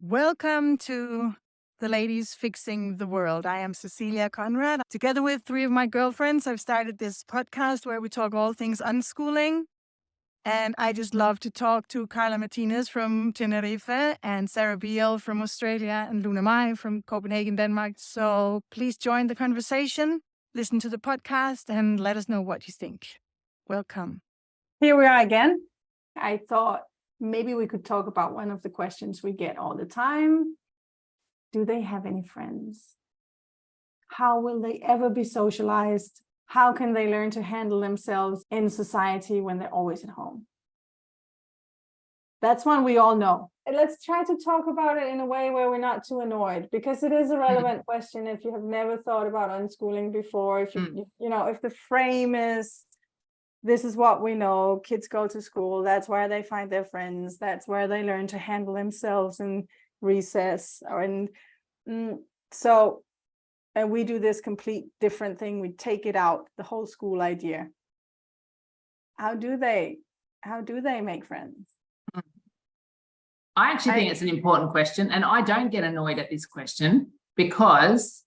Welcome to the Ladies Fixing the World. I am Cecilie Conrad. Together with three of my girlfriends, I've started this podcast where we talk all things unschooling. And I just love to talk to Carla Martinez from Tenerife and Sarah Beale from Australia and Luna Maj from Copenhagen, Denmark. So please join the conversation, listen to the podcast, and let us know what you think. Welcome. Here we are again. I thought maybe we could talk about one of the questions we get all the time. Do they have any friends? How will they ever be socialized? How can they learn to handle themselves in society when they're always at home? That's one we all know. And let's try to talk about it in a way where we're not too annoyed, because it is a relevant question if you have never thought about unschooling before. If if the frame is, this is what we know, kids go to school, that's where they find their friends, that's where they learn to handle themselves in recess. And we do this complete different thing. We take it out, the whole school idea. How do they make friends? I actually think it's an important question, and I don't get annoyed at this question because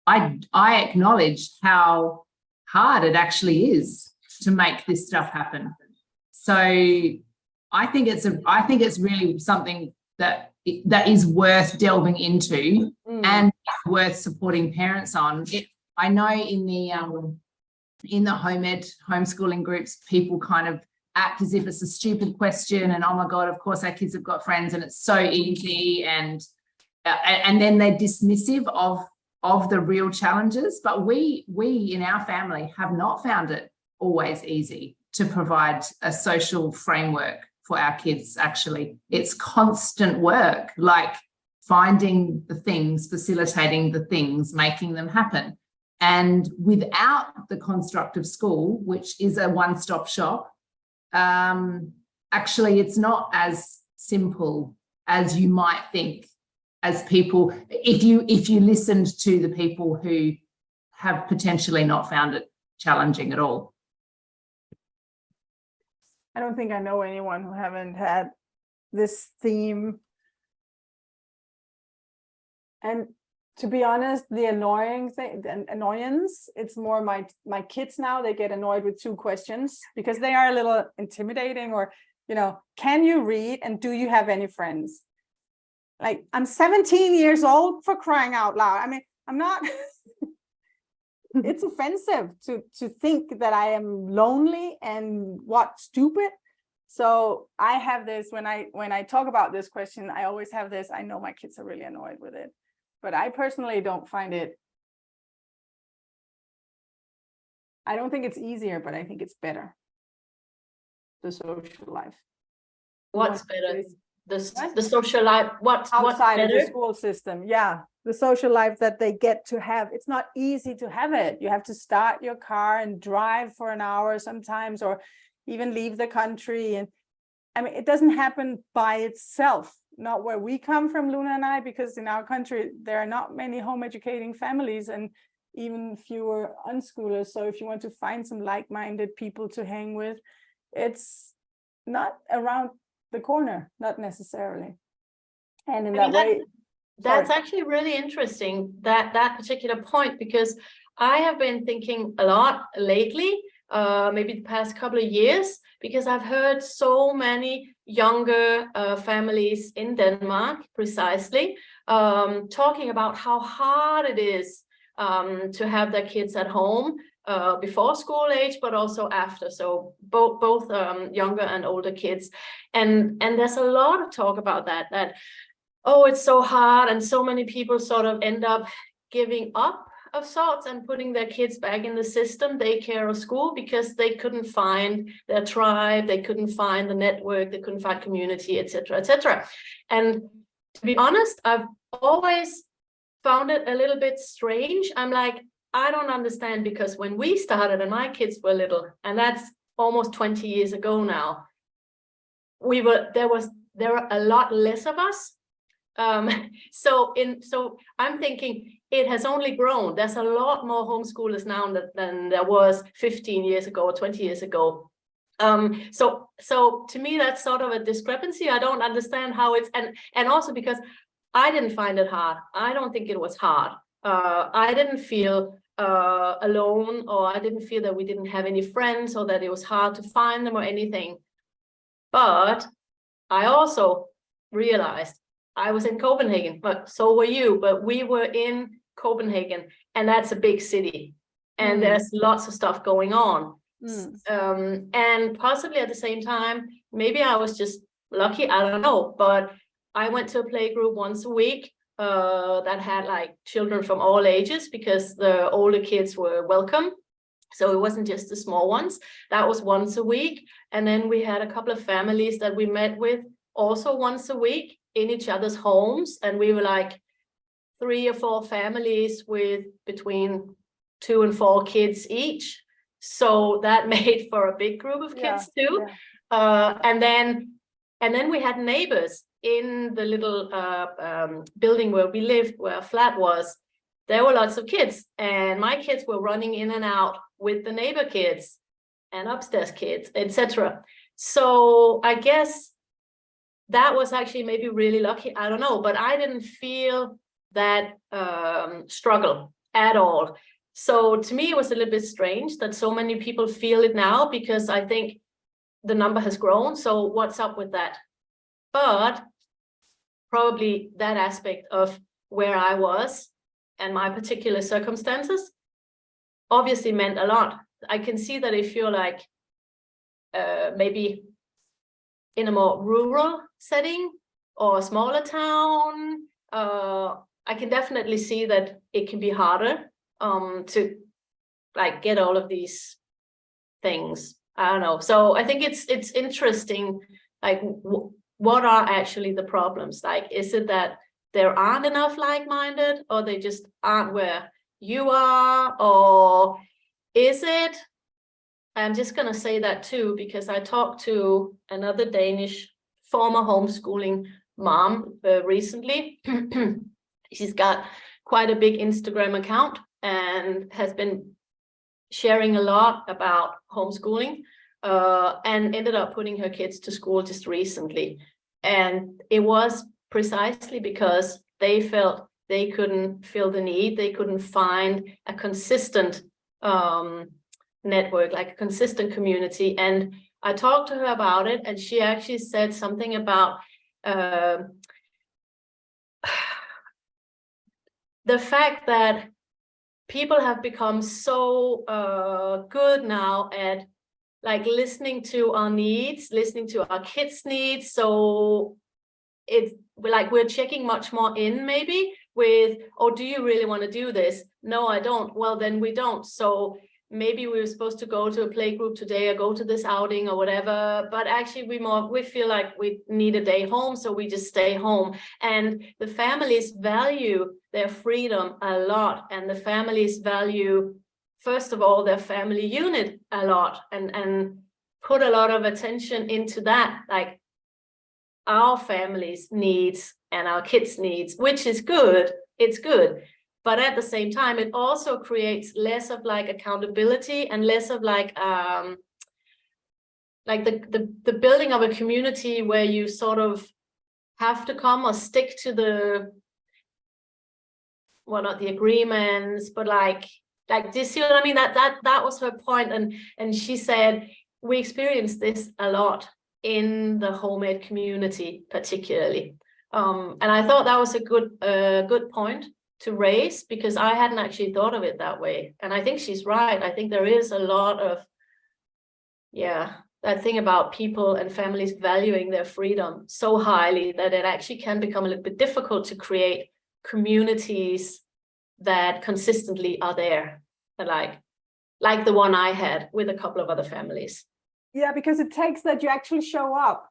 I acknowledge how hard it actually is to make this stuff happen. So I think it's really something that is worth delving into and worth supporting parents on. I know in the home ed homeschooling groups, people kind of act as if it's a stupid question and, oh my God, of course our kids have got friends and it's so easy, and then they're dismissive of the real challenges. But we in our family have not found it always easy to provide a social framework for our kids. Actually, it's constant work, like finding the things, facilitating the things, making them happen. And without the construct of school, which is a one-stop shop, actually it's not as simple as you might think, as people, if you listened to the people who have potentially not found it challenging at all. I don't think I know anyone who haven't had this theme. And to be honest, the annoyance, it's more my kids now, they get annoyed with two questions because they are a little intimidating, or, can you read and do you have any friends? Like, I'm 17 years old, for crying out loud. I mean, I'm not, it's offensive to think that I am lonely and stupid. So I have this, when I talk about this question, I always have this, I know my kids are really annoyed with it. But I personally don't find it, I don't think it's easier, but I think it's better. The social life. What's better? The social life, what's outside better? Of the school system. Yeah, the social life that they get to have. It's not easy to have it. You have to start your car and drive for an hour sometimes, or even leave the country. And I mean, it doesn't happen by itself. Not where we come from, Luna and I, because in our country, there are not many home educating families and even fewer unschoolers. So if you want to find some like-minded people to hang with, it's not around the corner, not necessarily. And in that's actually really interesting, that particular point, because I have been thinking a lot lately, maybe the past couple of years, because I've heard so many younger families in Denmark, precisely, talking about how hard it is to have their kids at home before school age, but also after. So both younger and older kids. And there's a lot of talk about that, oh, it's so hard, and so many people sort of end up giving up of sorts and putting their kids back in the system, daycare or school, because they couldn't find their tribe, they couldn't find the network, they couldn't find community, etc., etc. And to be honest, I've always found it a little bit strange. I'm like, I don't understand, because when we started and my kids were little, and that's almost 20 years ago now, there were a lot less of us. So I'm thinking it has only grown. There's a lot more homeschoolers now than there was 15 years ago or 20 years ago. So to me, that's sort of a discrepancy. I don't understand how it's, and also because I didn't find it hard. I don't think it was hard. I didn't feel alone, or I didn't feel that we didn't have any friends, or that it was hard to find them or anything. But I also realized I was in Copenhagen, but so were you. But we were in Copenhagen, and that's a big city, and there's lots of stuff going on. And possibly at the same time, maybe I was just lucky, I don't know, but I went to a play group once a week that had like children from all ages, because the older kids were welcome. So it wasn't just the small ones. That was once a week. And then we had a couple of families that we met with also once a week in each other's homes. And we were like 3 or 4 families with between 2 and 4 kids each. So that made for a big group of kids too. And then we had neighbors in the little building where we lived, where our flat was. There were lots of kids, and my kids were running in and out with the neighbor kids and upstairs kids, etc. So I guess that was actually maybe really lucky. I don't know, but I didn't feel that struggle at all. So to me, it was a little bit strange that so many people feel it now, because I think the number has grown. So what's up with that? But probably that aspect of where I was and my particular circumstances obviously meant a lot. I can see that if you're like maybe in a more rural setting or a smaller town, I can definitely see that it can be harder to like get all of these things. I don't know. So I think it's interesting, like what are actually the problems? Like, is it that there aren't enough like-minded, or they just aren't where you are? Or is it, I'm just going to say that too, because I talked to another Danish former homeschooling mom recently. She's got quite a big Instagram account and has been sharing a lot about homeschooling, and ended up putting her kids to school just recently. And it was precisely because they felt they couldn't feel the need, they couldn't find a consistent network, like a consistent community. And I talked to her about it, and she actually said something about the fact that people have become so good now at like listening to our needs, listening to our kids' needs. So it's like we're checking much more in maybe with, oh, do you really want to do this? No, I don't. Well, then we don't. So maybe we were supposed to go to a play group today or go to this outing or whatever, but actually we feel like we need a day home, so we just stay home. And the families value their freedom a lot, and the families value, first of all, their family unit a lot, and put a lot of attention into that, like our family's needs and our kids' needs, which is good. It's good. But at the same time, it also creates less of like accountability and less of like the building of a community where you sort of have to come or stick to the, well, not the agreements, but like do you see what I mean? That was her point. And she said, we experienced this a lot in the homemade community, particularly. And I thought that was a good point to raise, because I hadn't actually thought of it that way. And I think she's right. I think there is a lot of, that thing about people and families valuing their freedom so highly that it actually can become a little bit difficult to create communities that consistently are there, like the one I had with a couple of other families. Yeah, because it takes that you actually show up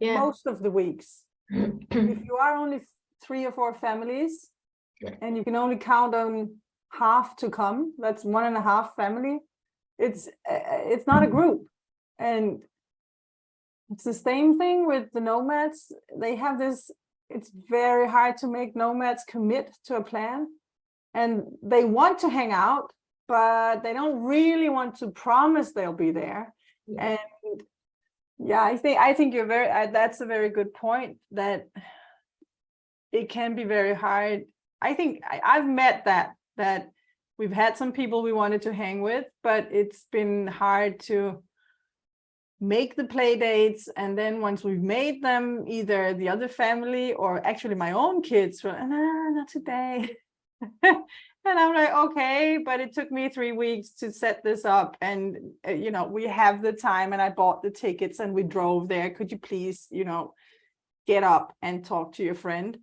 most of the weeks. If you are only 3 or 4 families, and you can only count on half to come, that's 1.5 family. It's not a group. And it's the same thing with the nomads. They have this, it's very hard to make nomads commit to a plan, and they want to hang out, but they don't really want to promise they'll be there. And I think you're that's a very good point, that it can be very hard. I think I've met that we've had some people we wanted to hang with, but it's been hard to make the play dates. And then once we've made them, either the other family or actually my own kids were, not today. And I'm like, okay, but it took me 3 weeks to set this up. And, we have the time, and I bought the tickets and we drove there. Could you please, get up and talk to your friend?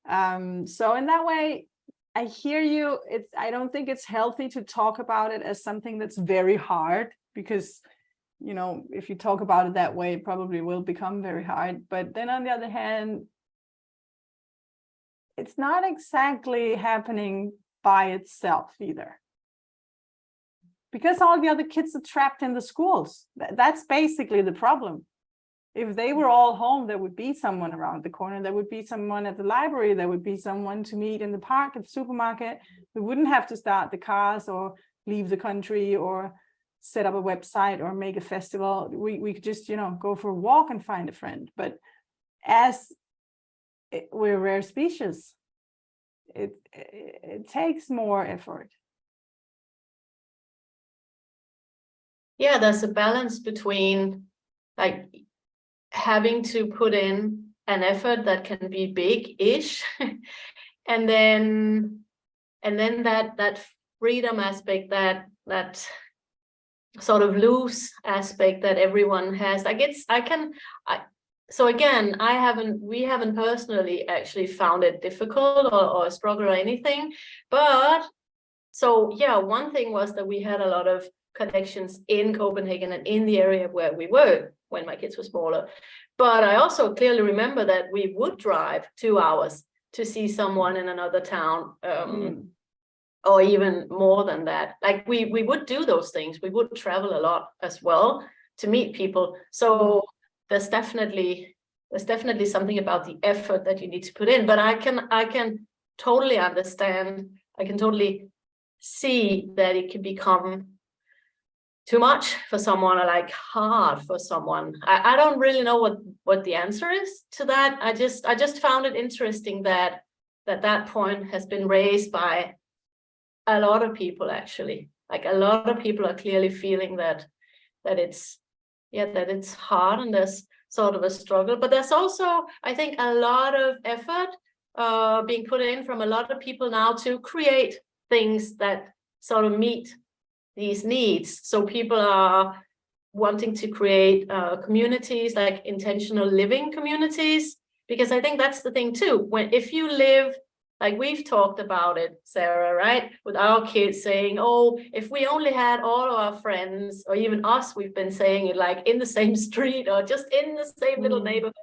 So in that way, I hear you. I don't think it's healthy to talk about it as something that's very hard, because, if you talk about it that way, it probably will become very hard. But then on the other hand, it's not exactly happening by itself either, because all the other kids are trapped in the schools. That's basically the problem. If they were all home, there would be someone around the corner, there would be someone at the library, there would be someone to meet in the park, at the supermarket. We wouldn't have to start the cars or leave the country or set up a website or make a festival. We could just, go for a walk and find a friend. But as we're a rare species, it takes more effort. Yeah, there's a balance between like having to put in an effort that can be big-ish, and then that freedom aspect, that sort of loose aspect that everyone has. So again, we haven't personally actually found it difficult or a struggle or anything. But so yeah, one thing was that we had a lot of connections in Copenhagen and in the area where we were when my kids were smaller. But I also clearly remember that we would drive 2 hours to see someone in another town, or even more than that. Like we would do those things. We would travel a lot as well to meet people. So there's definitely something about the effort that you need to put in. But I can totally understand. I can totally see that it can become too much for someone, or like hard for someone. I don't really know what the answer is to that. I just found it interesting that point has been raised by a lot of people, actually. Like a lot of people are clearly feeling that it's hard, and there's sort of a struggle. But there's also, I think, a lot of effort being put in from a lot of people now to create things that sort of meet these needs. So people are wanting to create communities, like intentional living communities, because I think that's the thing too. If you live, like we've talked about it, Sarah, right? With our kids saying, oh, if we only had all of our friends, or even us, we've been saying it, like in the same street or just in the same little neighborhood,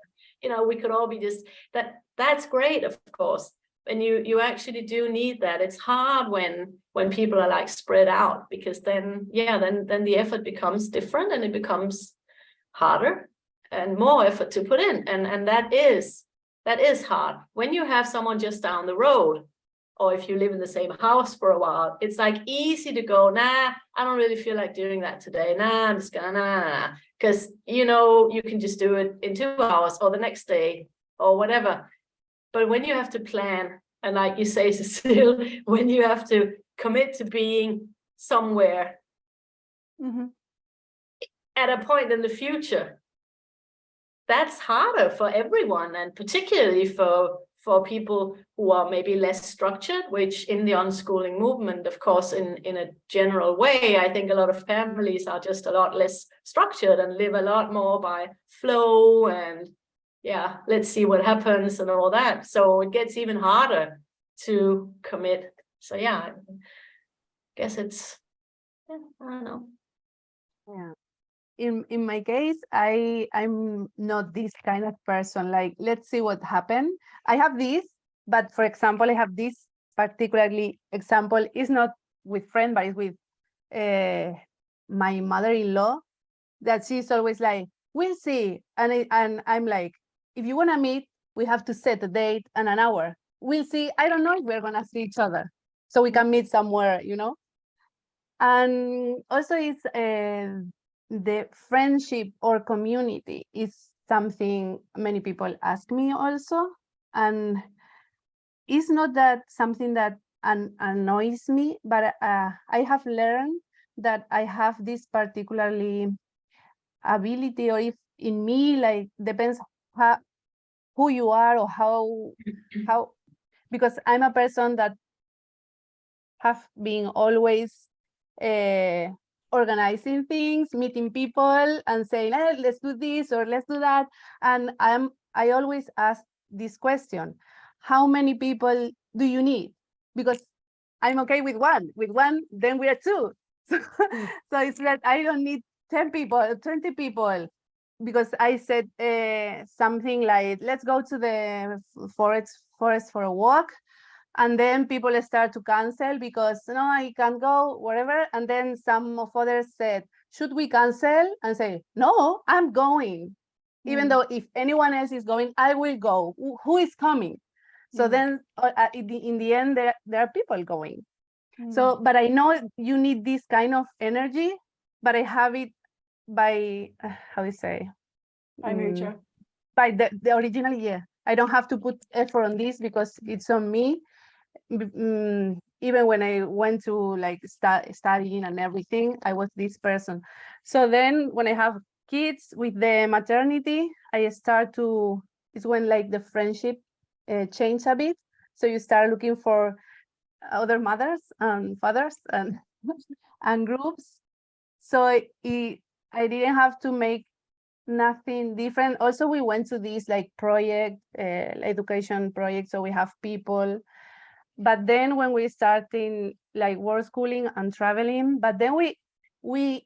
we could all be just that's great, of course. And you actually do need that. It's hard when people are like spread out, because then the effort becomes different, and it becomes harder and more effort to put in. And that is hard. When you have someone just down the road, or if you live in the same house for a while, it's like easy to go, nah, I don't really feel like doing that today. Nah, I'm just gonna, nah. Because, you can just do it in 2 hours or the next day or whatever. But when you have to plan, and like you say, Cecilie, when you have to commit to being somewhere at a point in the future, that's harder for everyone, and particularly for people who are maybe less structured, which in the unschooling movement, of course, in a general way, I think a lot of families are just a lot less structured and live a lot more by flow and let's see what happens and all that. So it gets even harder to commit. So I guess it's, I don't know. Yeah. In my case, I'm not this kind of person. Like, let's see what happened. I have this, but for example, I have this particularly example. It's not with friend, but it's with my mother-in-law, that she's always like, we'll see. And I'm like, if you want to meet, we have to set a date and an hour. We'll see. I don't know if we're going to see each other. So we can meet somewhere, And also it's the friendship or community is something many people ask me also. And it's not that something that annoys me, but I have learned that I have this particularly ability, or if in me, like, depends who you are or how, because I'm a person that have been always organizing things, meeting people and saying, let's do this or let's do that. And I always ask this question: how many people do you need? Because I'm okay with one. With one, then we are two. So it's like I don't need 10 people, 20 people. Because I said something like, let's go to the forest for a walk. And then people start to cancel because no, I can't go, whatever. And then some of others said, should we cancel? And say, no, I'm going. Even though if anyone else is going, I will go. Who is coming? So then in the end, there are people going. So, but I know you need this kind of energy, but I have it by, how do you say? By nature. By the original, yeah. I don't have to put effort on this because it's on me. Even when I went to like studying and everything, I was this person. So then when I have kids with the maternity, I start to, it's when like the friendship change a bit. So you start looking for other mothers and fathers and and groups. So I didn't have to make nothing different. Also, we went to this like project, education project, so we have people. But then when we starting like work schooling and traveling, but then we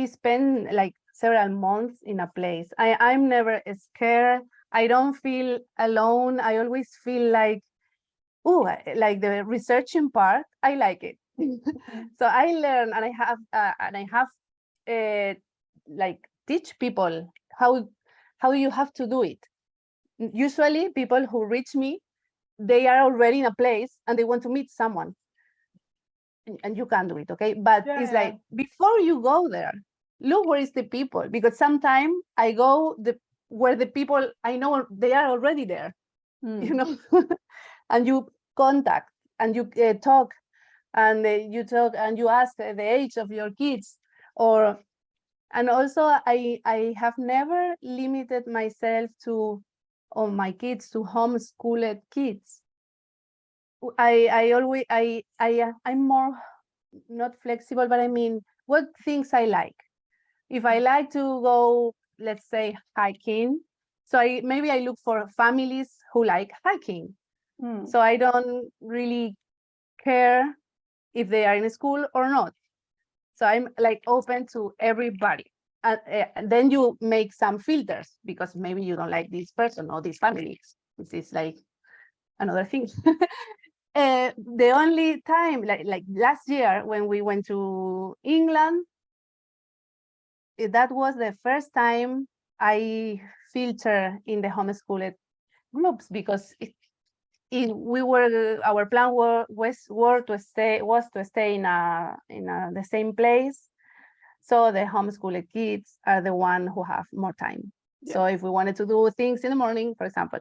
spend like several months in a place. I'm never scared. I don't feel alone. I always feel like, oh, like the researching part, I like it. So I learn and I have like teach people how you have to do it. Usually people who reach me, they are already in a place and they want to meet someone. And you can do it, okay? But it's like, before you go there, look where is the people, because sometimes I go where the people I know they are already there, you know. And you contact and you talk, and you talk and you ask the age of your kids. And also I have never limited myself to, or my kids, to homeschooled kids. I'm more not flexible, but I mean, what things I like. If I like to go, let's say, hiking, so maybe I look for families who like hiking. So I don't really care if they are in school or not. So I'm like open to everybody. And then you make some filters, because maybe you don't like this person or this family. This is like another thing. The only time, like last year when we went to England, that was the first time I filter in the homeschooled groups, because our plan was to stay in the same place. So the homeschooled kids are the one who have more time. So if we wanted to do things in the morning, for example,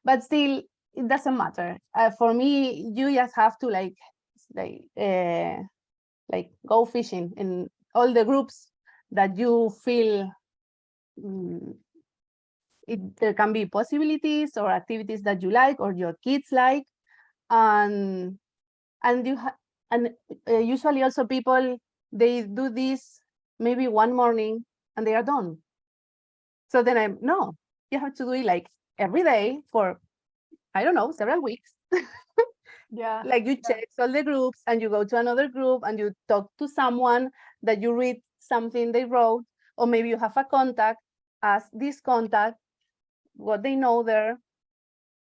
but still it doesn't matter. For me, you just have to like go fishing in all the groups that you feel there can be possibilities or activities that you like or your kids like, and usually also people, they do this maybe one morning and they are done. So then you have to do it like every day for, I don't know, several weeks. Like you check all the groups and you go to another group and you talk to someone that you read something they wrote, or maybe you have a contact, ask this contact what they know there.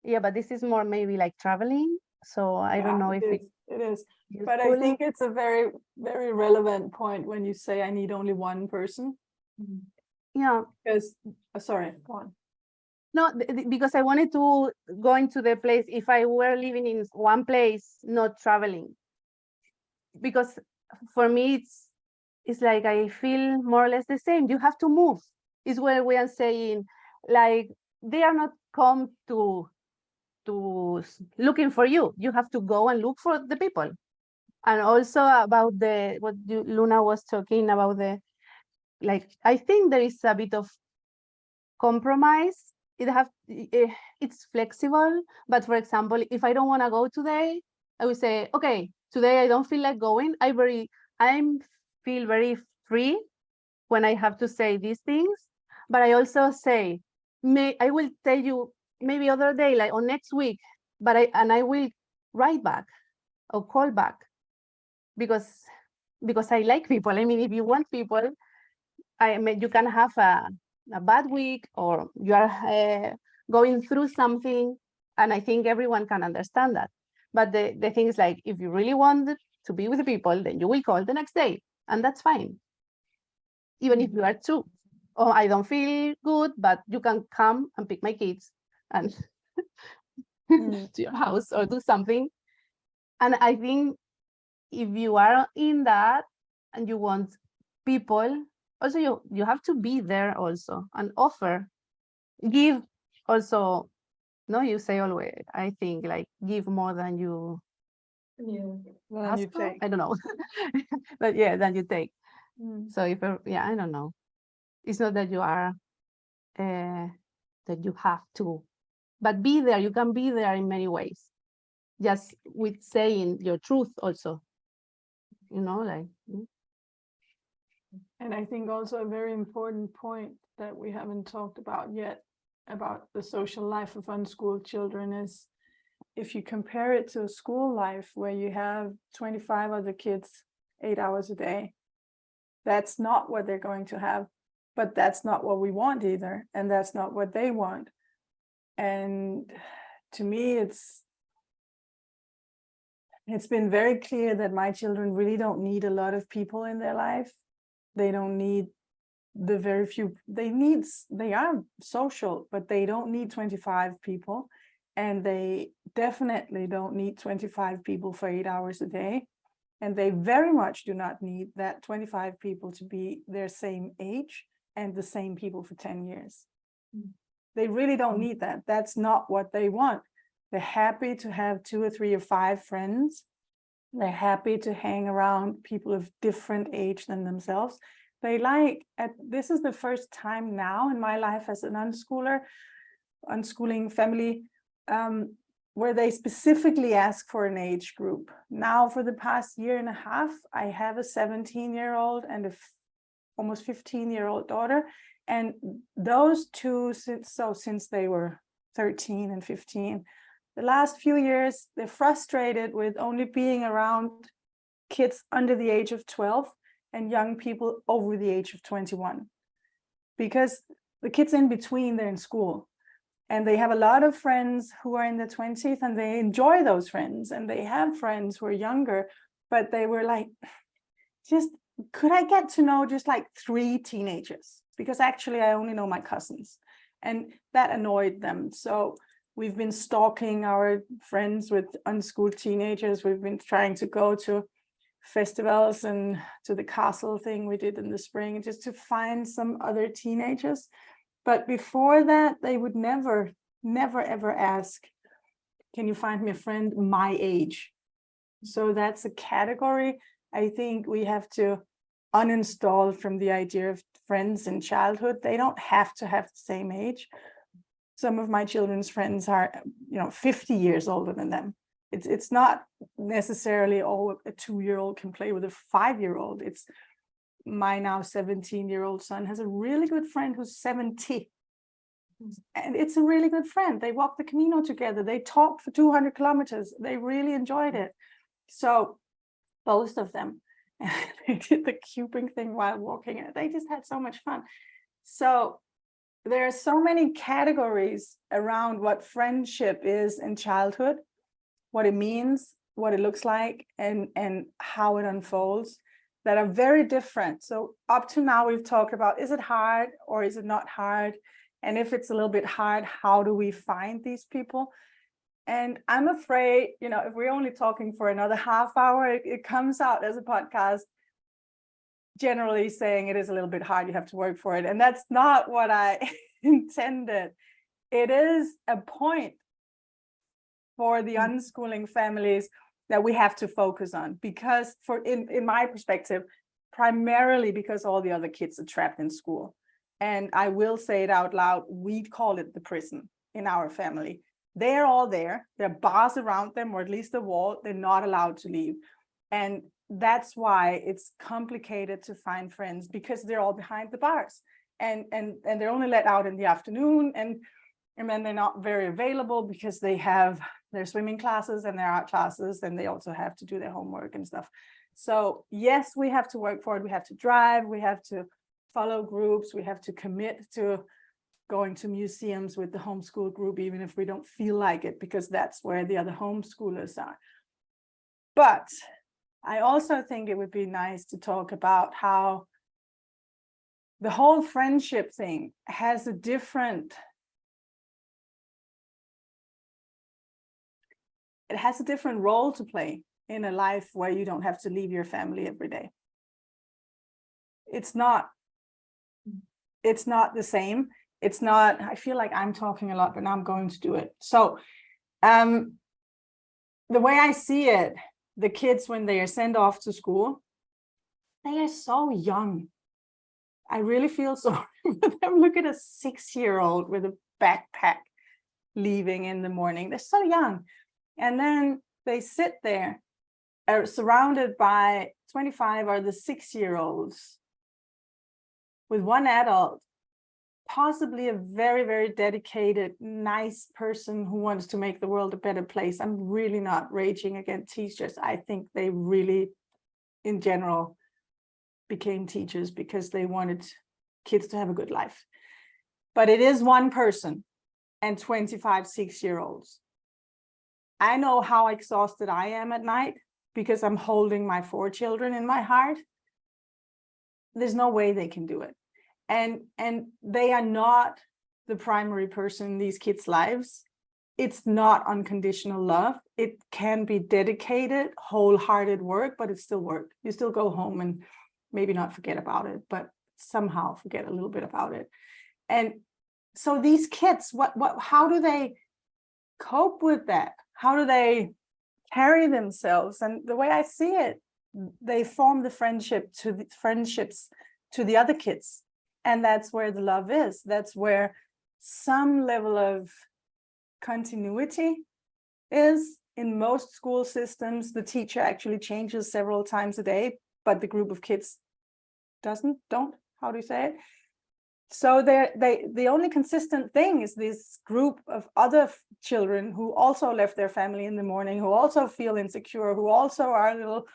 But this is more maybe like traveling. So I don't know if it is. useful. But I think it's a very, very relevant point when you say I need only one person. Yeah. Because, sorry, go on. No, because I wanted to go into the place if I were living in one place, not traveling. Because for me, it's like I feel more or less the same. You have to move. Is where we are saying, like, they are not come to looking for you. You have to go and look for the people. And also about Luna was talking about I think there is a bit of compromise. It's flexible, but for example, if I don't want to go today, I will say, okay, today I don't feel like going. I feel very free when I have to say these things, but I also say, I will tell you maybe other day, like on next week, but I will write back or call back because I like people. I mean, if you want people, you can have a bad week or you are going through something, and I think everyone can understand that. But the thing is, like, if you really want to be with the people, then you will call the next day, and that's fine. Even if you are two, oh, I don't feel good, but you can come and pick my kids and to your house or do something. And I think if you are in that and you want people, also you have to be there also and offer, give also. No, you say always, I think, like, give more than you ask for. I don't know. But yeah, than you take. So I don't know. It's not that you are that you have to, but be there. You can be there in many ways, just with saying your truth also, like. And I think also a very important point that we haven't talked about yet about the social life of unschooled children is, if you compare it to a school life where you have 25 other kids 8 hours a day, that's not what they're going to have, but that's not what we want either, and that's not what they want. And to me, it's been very clear that my children really don't need a lot of people in their life. They don't need the very few. They are social, but they don't need 25 people. And they definitely don't need 25 people for 8 hours a day. And they very much do not need that 25 people to be their same age and the same people for 10 years. They really don't need that. That's not what they want. They're happy to have 2 or 3 or 5 friends. They're happy to hang around people of different age than themselves. This is the first time now in my life as an unschooling family, where they specifically ask for an age group. Now, for the past year and a half, I have a 17-year-old and almost 15-year-old daughter. And those two, since they were 13 and 15, the last few years, they're frustrated with only being around kids under the age of 12 and young people over the age of 21. Because the kids in between, they're in school. And they have a lot of friends who are in their 20s, and they enjoy those friends. And they have friends who are younger, but they were like, could I get to know just like 3 teenagers? Because actually I only know my cousins. And that annoyed them. So we've been stalking our friends with unschooled teenagers. We've been trying to go to festivals and to the castle thing we did in the spring, just to find some other teenagers. But before that, they would never, ever ask, can you find me a friend my age? So that's a category I think we have to uninstall from the idea of friends in childhood. They don't have to have the same age. Some of my children's friends are, 50 years older than them. It's not necessarily a 2-year-old can play with a 5-year-old. It's my now 17-year-old son has a really good friend who's 70. And it's a really good friend. They walked the Camino together. They talked for 200 kilometers. They really enjoyed it. So both of them, they did the cubing thing while walking. They just had so much fun. So there are so many categories around what friendship is in childhood, what it means, what it looks like, and how it unfolds, that are very different. So up to now, we've talked about, is it hard or is it not hard? And if it's a little bit hard, how do we find these people? And I'm afraid, if we're only talking for another half hour, it comes out as a podcast generally saying it is a little bit hard, you have to work for it. And that's not what I intended. It is a point for the unschooling families that we have to focus on, because in my perspective, primarily because all the other kids are trapped in school. And I will say it out loud, we call it the prison in our family. They're all there, there are bars around them, or at least a wall, they're not allowed to leave. And that's why it's complicated to find friends, because they're all behind the bars, and they're only let out in the afternoon, and then they're not very available because they have their swimming classes and their art classes, and they also have to do their homework and stuff. So yes, we have to work for it. We have to drive, we have to follow groups, we have to commit to going to museums with the homeschool group, even if we don't feel like it, because that's where the other homeschoolers are. But I also think it would be nice to talk about how the whole friendship thing has a different, it has a different role to play in a life where you don't have to leave your family every day. It's not the same. It's not, I feel like I'm talking a lot, but now I'm going to do it. So the way I see it, the kids, when they are sent off to school, they are so young. I really feel sorry for them. Look at a 6-year-old with a backpack leaving in the morning. They're so young. And then they sit there surrounded by 25 or the 6-year-olds with one adult, possibly a very, very dedicated, nice person who wants to make the world a better place. I'm really not raging against teachers. I think they really, in general, became teachers because they wanted kids to have a good life. But it is one person and 25 6-year-olds. I know how exhausted I am at night because I'm holding my 4 children in my heart. There's no way they can do it. And they are not the primary person in these kids' lives. It's not unconditional love. It can be dedicated, wholehearted work, but it's still work. You still go home and maybe not forget about it, but somehow forget a little bit about it. And so these kids, how do they cope with that? How do they carry themselves? And the way I see it, they form the friendships to the other kids. And that's where the love is. That's where some level of continuity is. In most school systems, the teacher actually changes several times a day, but the group of kids don't, how do you say it? So the only consistent thing is this group of other children who also left their family in the morning, who also feel insecure, who also are a little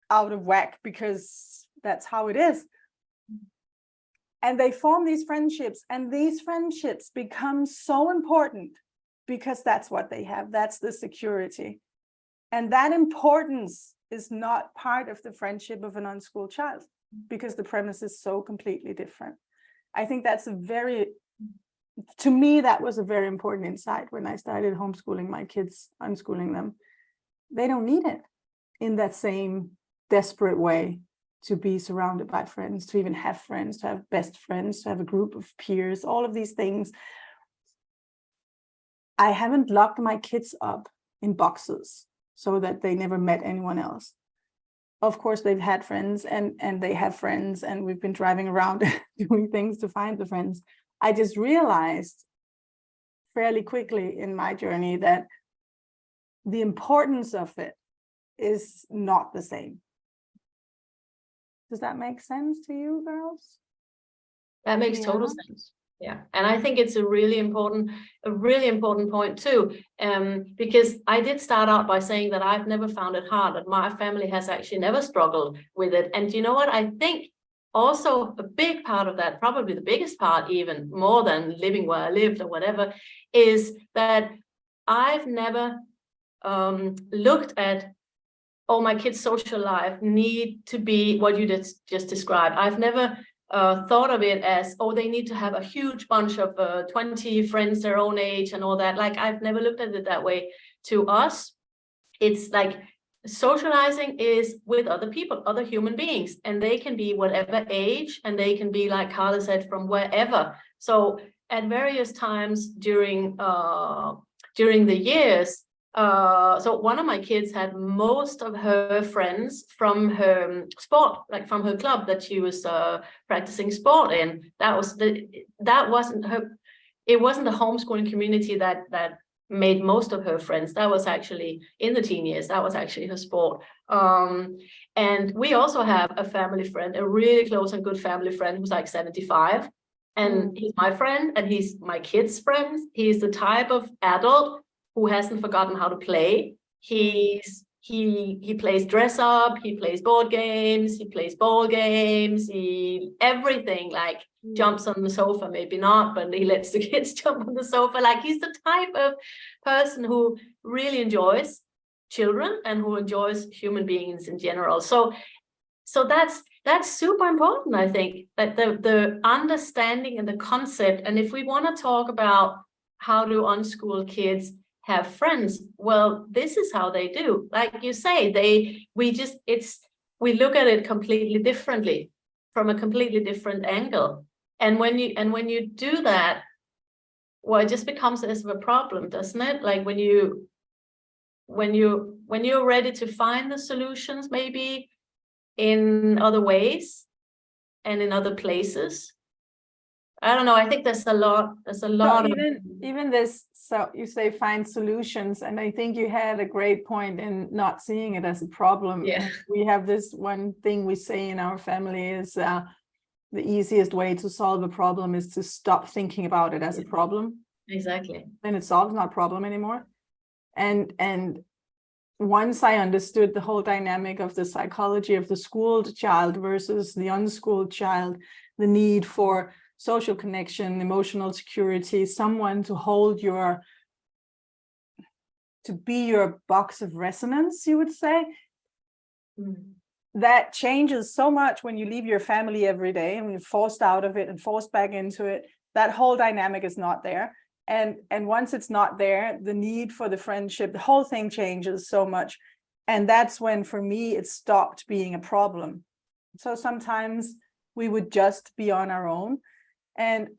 out of whack because that's how it is. And they form these friendships, and these friendships become so important because that's what they have. That's the security. And that importance is not part of the friendship of an unschooled child because the premise is so completely different. I think that's to me, that was a very important insight when I started homeschooling my kids, unschooling them. They don't need it in that same desperate way to be surrounded by friends, to even have friends, to have best friends, to have a group of peers, all of these things. I haven't locked my kids up in boxes so that they never met anyone else. Of course, they've had friends and they have friends, and we've been driving around doing things to find the friends. I just realized fairly quickly in my journey that the importance of it is not the same. Does that make sense to you, girls? That makes total sense. Yeah, and I think it's a really important point too, because I did start out by saying that I've never found it hard, that my family has actually never struggled with it. And you know what? I think also a big part of that, probably the biggest part, even more than living where I lived or whatever, is that I've never looked at, oh, my kids' social life need to be what you just described. I've never thought of it as, oh, they need to have a huge bunch of 20 friends their own age and all that. Like, I've never looked at it that way. To us, it's like socializing is with other people, other human beings, and they can be whatever age, and they can be, like Carla said, from wherever. So at various times during the years, So one of my kids had most of her friends from her sport, like from her club that she was practicing sport in. That wasn't her. It wasn't the homeschooling community that made most of her friends. That was actually in the teen years. That was actually her sport. And we also have a family friend, a really close and good family friend who's like 75. And he's my friend and he's my kid's friend. He's the type of adult who hasn't forgotten how to play. He plays dress up, he plays board games, he plays ball games, everything, like jumps on the sofa, maybe not, but he lets the kids jump on the sofa. Like he's the type of person who really enjoys children and who enjoys human beings in general. So that's super important, I think, that the understanding and the concept. And if we want to talk about how do unschooled kids have friends, well, this is how they do. Like you say, we look at it completely differently, from a completely different angle. And when you do that, well, it just becomes less of a problem, doesn't it? Like when you're ready to find the solutions, maybe in other ways and in other places. I don't know. I think there's a lot of even this. So you say find solutions, and I think you had a great point in not seeing it as a problem. Yeah. And we have this one thing we say in our family is the easiest way to solve a problem is to stop thinking about it as a problem. Exactly. Then it solves not a problem anymore. And once I understood the whole dynamic of the psychology of the schooled child versus the unschooled child, the need for social connection, emotional security, someone to hold to be your box of resonance, you would say. That changes so much when you leave your family every day and you're forced out of it and forced back into it. That whole dynamic is not there. And once it's not there, the need for the friendship, the whole thing changes so much. And that's when, for me, it stopped being a problem. So sometimes we would just be on our own. And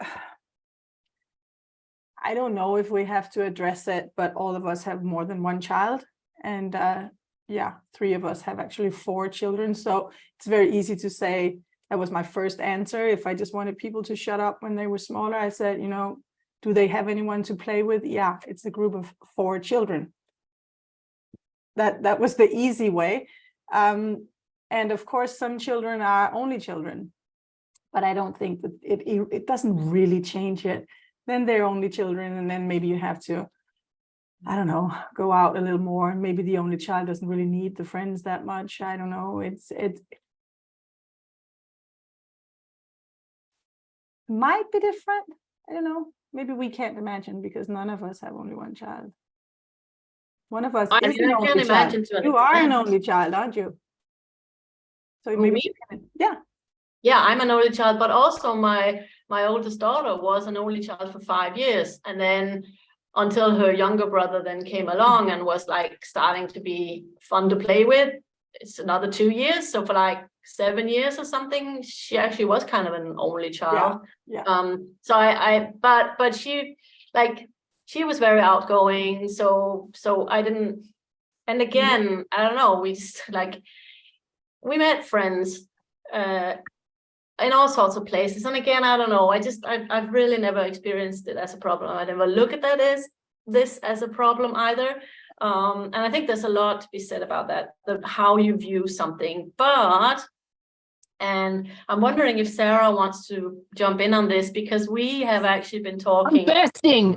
I don't know if we have to address it, but all of us have more than one child. And 3 of us have actually 4 children. So it's very easy to say, that was my first answer. If I just wanted people to shut up when they were smaller, I said, do they have anyone to play with? Yeah, it's a group of 4 children. That was the easy way. And of course, some children are only children. But I don't think that it doesn't really change it. Then they're only children, and then maybe you have to, I don't know, go out a little more. Maybe the only child doesn't really need the friends that much. I don't know. It might be different. I don't know. Maybe we can't imagine because none of us have only one child. One of us is an only child. You are an only child, aren't you? So maybe, yeah. Yeah, I'm an only child, but also my oldest daughter was an only child for 5 years. And then until her younger brother then came along and was like starting to be fun to play with, it's another 2 years. So for like 7 years or something, she actually was kind of an only child. Yeah. So but she was very outgoing. So I didn't, and again, I don't know, we met friends in all sorts of places. And again, I don't know, I've really never experienced it as a problem. I never look at that as a problem either. And I think there's a lot to be said about that, how you view something. And I'm wondering if Sarah wants to jump in on this, because we have actually been talking.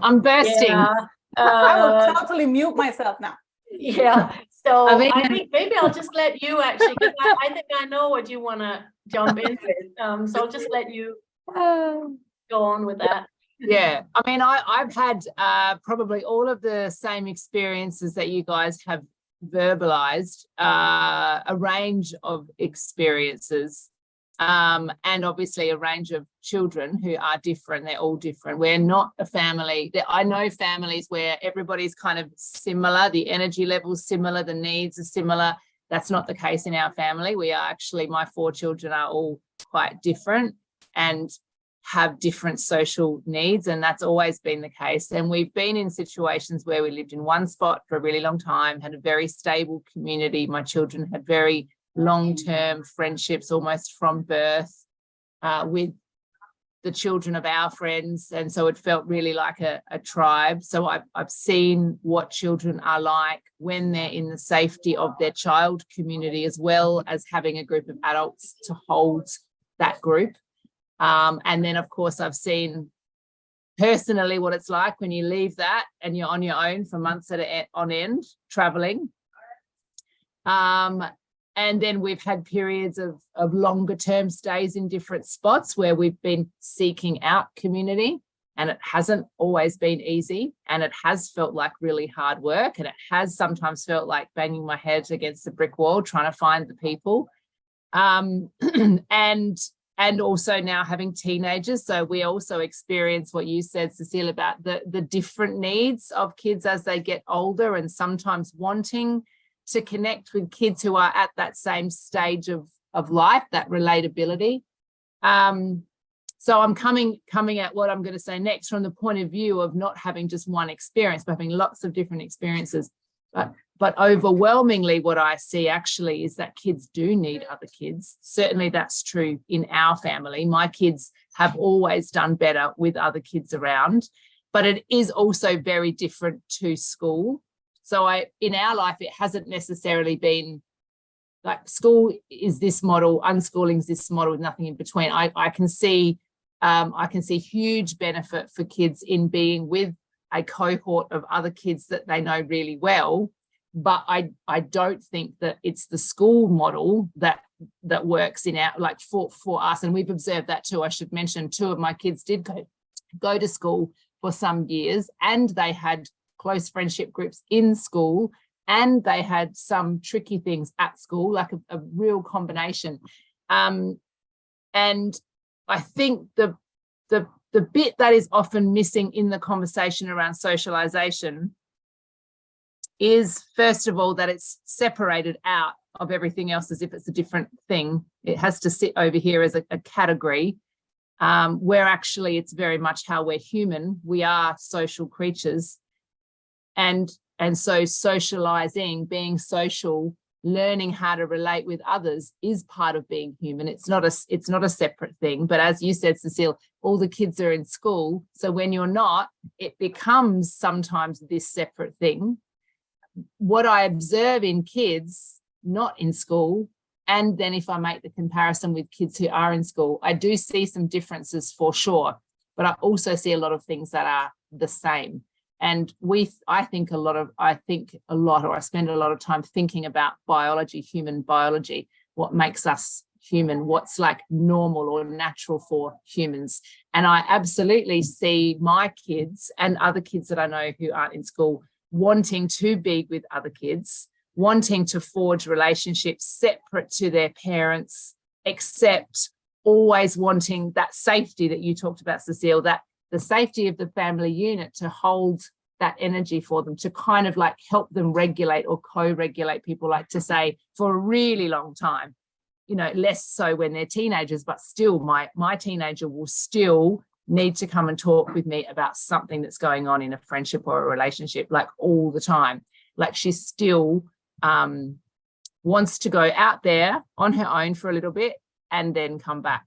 I'm bursting. Yeah, I will totally mute myself now. Yeah. So I think maybe I'll just let you actually, because I think I know what you want to jump in with. So I'll just let you go on with that. Yeah, I mean, I've had probably all of the same experiences that you guys have verbalized, a range of experiences, and obviously a range of children who are different. They're all different. We're not a family. I know families where everybody's kind of similar, the energy level's similar, the needs are similar. That's not the case in our family. We are actually, my 4 children are all quite different. And have different social needs, and that's always been the case. And we've been in situations where we lived in one spot for a really long time, had a very stable community. My children had very long-term friendships almost from birth with the children of our friends, and so it felt really like a tribe. So I've seen what children are like when they're in the safety of their child community, as well as having a group of adults to hold that group. And then, of course, I've seen personally what it's like when you leave that and you're on your own for months on end, traveling. And then we've had periods of longer term stays in different spots where we've been seeking out community, and it hasn't always been easy, and it has felt like really hard work, and it has sometimes felt like banging my head against the brick wall trying to find the people. And also now having teenagers. So we also experience what you said, Cecilie, about the different needs of kids as they get older, and sometimes wanting to connect with kids who are at that same stage of life, that relatability. So I'm coming at what I'm going to say next from the point of view of not having just one experience, but having lots of different experiences. But overwhelmingly, what I see actually is that kids do need other kids. Certainly that's true in our family. My kids have always done better with other kids around, but it is also very different to school. So in our life, it hasn't necessarily been like school is this model, unschooling is this model, with nothing in between. I can see huge benefit for kids in being with a cohort of other kids that they know really well. But I don't think that it's the school model that works in our, like for us. And we've observed that too. I should mention 2 of my kids did go to school for some years, and they had close friendship groups in school, and they had some tricky things at school, like a real combination. And I think the bit that is often missing in the conversation around socialization is, first of all, that it's separated out of everything else as if it's a different thing. It has to sit over here as a category, where actually it's very much how we're human. We are social creatures. And so socializing, being social, learning how to relate with others is part of being human. It's not a separate thing. But as you said, Cecile, all the kids are in school. So when you're not, it becomes sometimes this separate thing. What I observe in kids not in school, and then if I make the comparison with kids who are in school, I do see some differences for sure, but I also see a lot of things that are the same. And I spend a lot of time thinking about biology, human biology, what makes us human, what's like normal or natural for humans. And I absolutely see my kids and other kids that I know who aren't in school wanting to be with other kids, wanting to forge relationships separate to their parents, except always wanting that safety that you talked about, Cecile, that the safety of the family unit to hold that energy for them, to kind of like help them regulate or co-regulate, people like to say, for a really long time. You know, less so when they're teenagers, but still my teenager will still need to come and talk with me about something that's going on in a friendship or a relationship, like all the time. Like she still wants to go out there on her own for a little bit and then come back.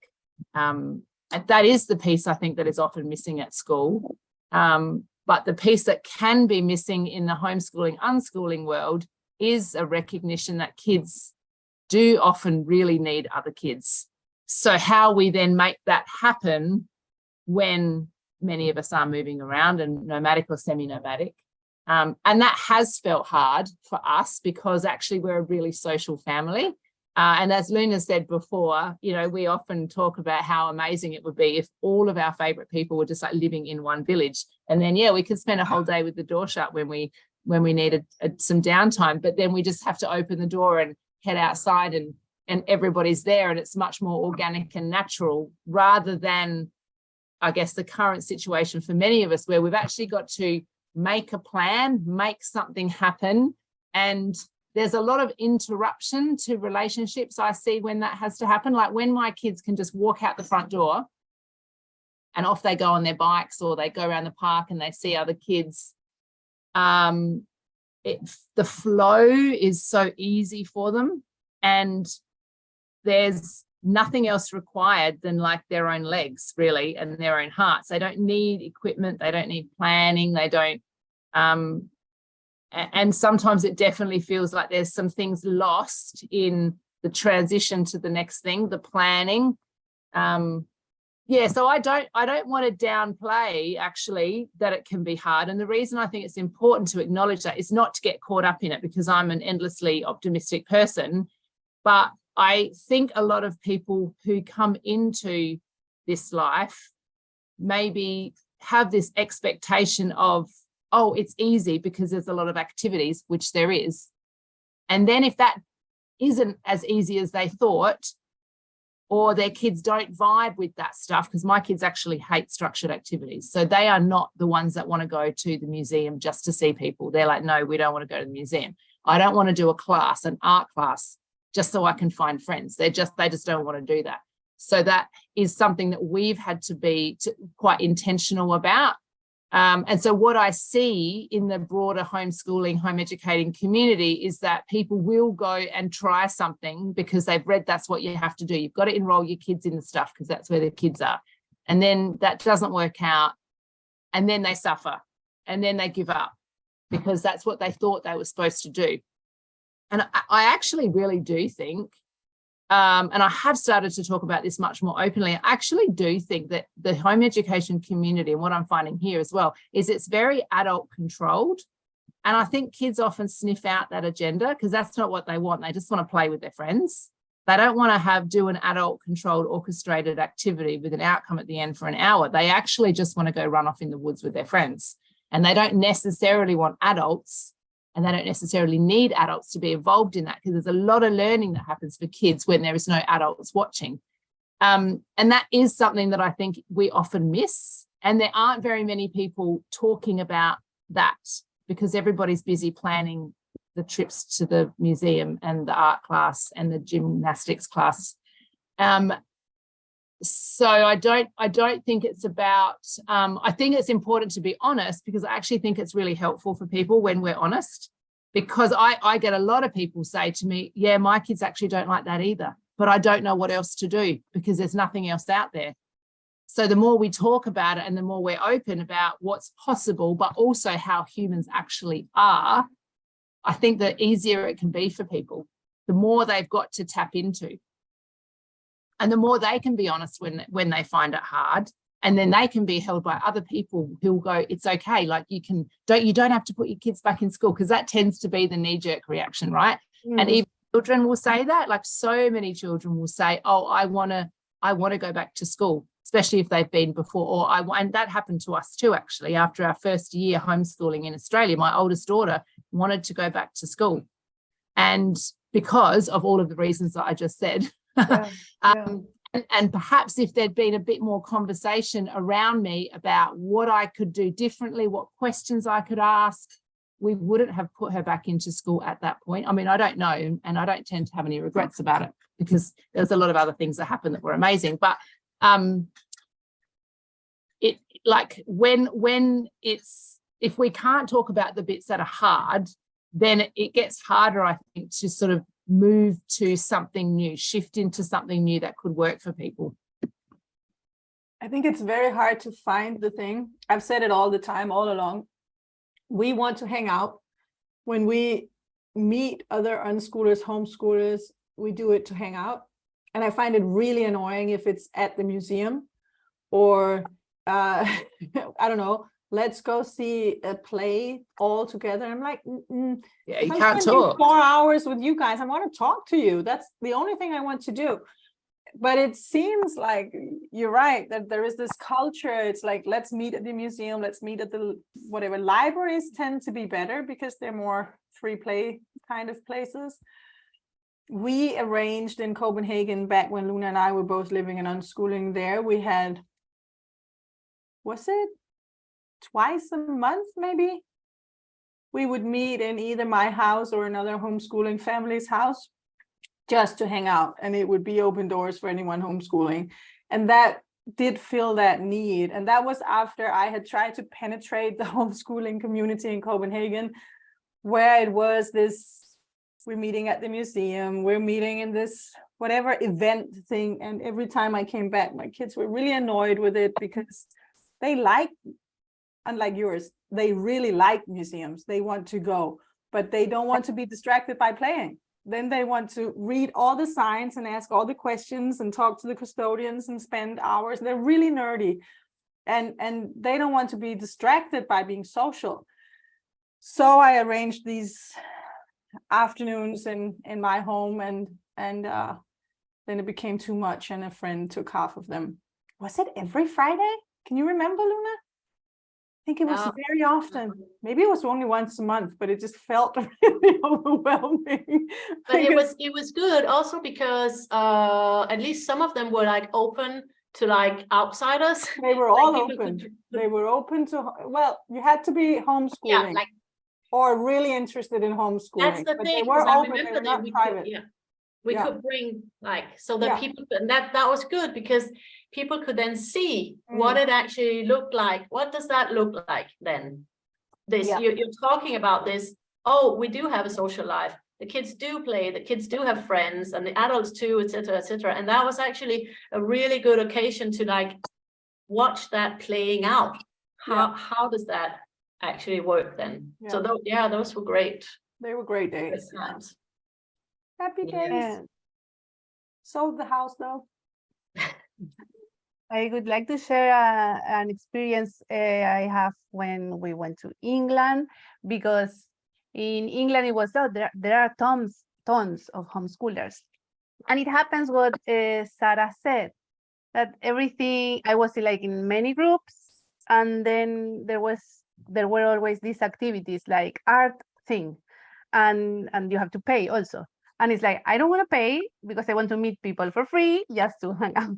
And that is the piece I think that is often missing at school. But the piece that can be missing in the homeschooling, unschooling world is a recognition that kids do often really need other kids. So how we then make that happen when many of us are moving around and nomadic or semi-nomadic. And that has felt hard for us because actually we're a really social family. And as Luna said before, you know, we often talk about how amazing it would be if all of our favorite people were just like living in one village. And then, yeah, we could spend a whole day with the door shut when we needed some downtime, but then we just have to open the door and head outside and everybody's there, and it's much more organic and natural, rather than, I guess, the current situation for many of us where we've actually got to make a plan, make something happen. And there's a lot of interruption to relationships I see when that has to happen. Like when my kids can just walk out the front door and off they go on their bikes, or they go around the park and they see other kids. The flow is so easy for them, and there's nothing else required than like their own legs, really, and their own hearts. They don't need equipment, they don't need planning, they don't and sometimes it definitely feels like there's some things lost in the transition to the next thing, the planning. So I don't want to downplay actually that it can be hard. And the reason I think it's important to acknowledge that is not to get caught up in it, because I'm an endlessly optimistic person. But I think a lot of people who come into this life maybe have this expectation of, oh, it's easy because there's a lot of activities, which there is. And then if that isn't as easy as they thought, or their kids don't vibe with that stuff, because my kids actually hate structured activities. So they are not the ones that want to go to the museum just to see people. They're like, no, we don't want to go to the museum. I don't want to do a class, an art class, just so I can find friends. They just don't want to do that. So that is something that we've had to be quite intentional about. And so what I see in the broader homeschooling, home educating community is that people will go and try something because they've read that's what you have to do. You've got to enroll your kids in the stuff because that's where their kids are. And then that doesn't work out. And then they suffer. And then they give up because that's what they thought they were supposed to do. And I actually really do think, and I have started to talk about this much more openly, I actually do think that the home education community, and what I'm finding here as well, is it's very adult controlled. And I think kids often sniff out that agenda because that's not what they want. They just want to play with their friends. They don't want to do an adult controlled orchestrated activity with an outcome at the end for an hour. They actually just want to go run off in the woods with their friends. And they don't necessarily want adults, and they don't necessarily need adults to be involved in that, because there's a lot of learning that happens for kids when there is no adults watching. And that is something that I think we often miss. And there aren't very many people talking about that because everybody's busy planning the trips to the museum and the art class and the gymnastics class. So I don't think it's about, I think it's important to be honest, because I actually think it's really helpful for people when we're honest, because I get a lot of people say to me, yeah, my kids actually don't like that either, but I don't know what else to do because there's nothing else out there. So the more we talk about it and the more we're open about what's possible, but also how humans actually are, I think the easier it can be for people, the more they've got to tap into. And the more they can be honest when they find it hard, and then they can be held by other people who'll go, it's okay, like you don't have to put your kids back in school, because that tends to be the knee-jerk reaction, right? Mm. And even children will say that, like so many children will say, oh, I want to go back to school, especially if they've been before, and that happened to us too, actually. After our first year homeschooling in Australia, my oldest daughter wanted to go back to school. And because of all of the reasons that I just said, and perhaps if there'd been a bit more conversation around me about what I could do differently, what questions I could ask, we wouldn't have put her back into school at that point. I mean, I don't know, and I don't tend to have any regrets about it because there's a lot of other things that happened that were amazing. But it, like when it's, if we can't talk about the bits that are hard, then it gets harder, I think, to sort of move to something new, shift into something new that could work for people. I think it's very hard to find the thing. I've said it all the time, all along. We want to hang out. When we meet other unschoolers, homeschoolers, we do it to hang out. And I find it really annoying if it's at the museum or, I don't know, let's go see a play all together. I'm like, yeah, you can't talk. 4 hours with you guys. I want to talk to you. That's the only thing I want to do. But it seems like you're right, that there is this culture. It's like, let's meet at the museum. Let's meet at the whatever. Libraries tend to be better because they're more free play kind of places. We arranged in Copenhagen back when Luna and I were both living in Unschooling there. We had, was it twice a month, maybe? We would meet in either my house or another homeschooling family's house just to hang out, and it would be open doors for anyone homeschooling. And that did feel that need. And that was after I had tried to penetrate the homeschooling community in Copenhagen, where it was this, we're meeting at the museum, we're meeting in this whatever event thing. And every time I came back, my kids were really annoyed with it because they like, unlike yours, they really like museums. They want to go, but they don't want to be distracted by playing. Then they want to read all the signs and ask all the questions and talk to the custodians and spend hours. They're really nerdy, and they don't want to be distracted by being social. So I arranged these afternoons in my home, and then it became too much, and a friend took half of them. Was it every Friday? Can you remember, Luna? I think it was very often. Maybe it was only once a month, but it just felt really overwhelming. But it was good also because at least some of them were like open to like outsiders. They were Like all people open. could- They were open to, well, you had to be homeschooling, Yeah, like or really interested in homeschooling. that's the but thing. They were 'Cause I open, they remember were that not we private. could, we Yeah. could bring like so that Yeah. people, and that was good because people could then see what Mm. it actually looked like. What does that look like then? This Yeah. you're talking about this. Oh, we do have a social life. The kids do play. The kids do have friends, and the adults too, etc., etc. And that was actually a really good occasion to like watch that playing out. How does that actually work then? Yeah. So those were great They were great days. times. Happy Yeah. days. Sold the house though. I would like to share an experience I have when we went to England, because in England it was there are tons of homeschoolers, and it happens what Sarah said, that everything I was like in many groups, and then there were always these activities like art thing, and you have to pay also, and it's like I don't want to pay because I want to meet people for free just to hang out.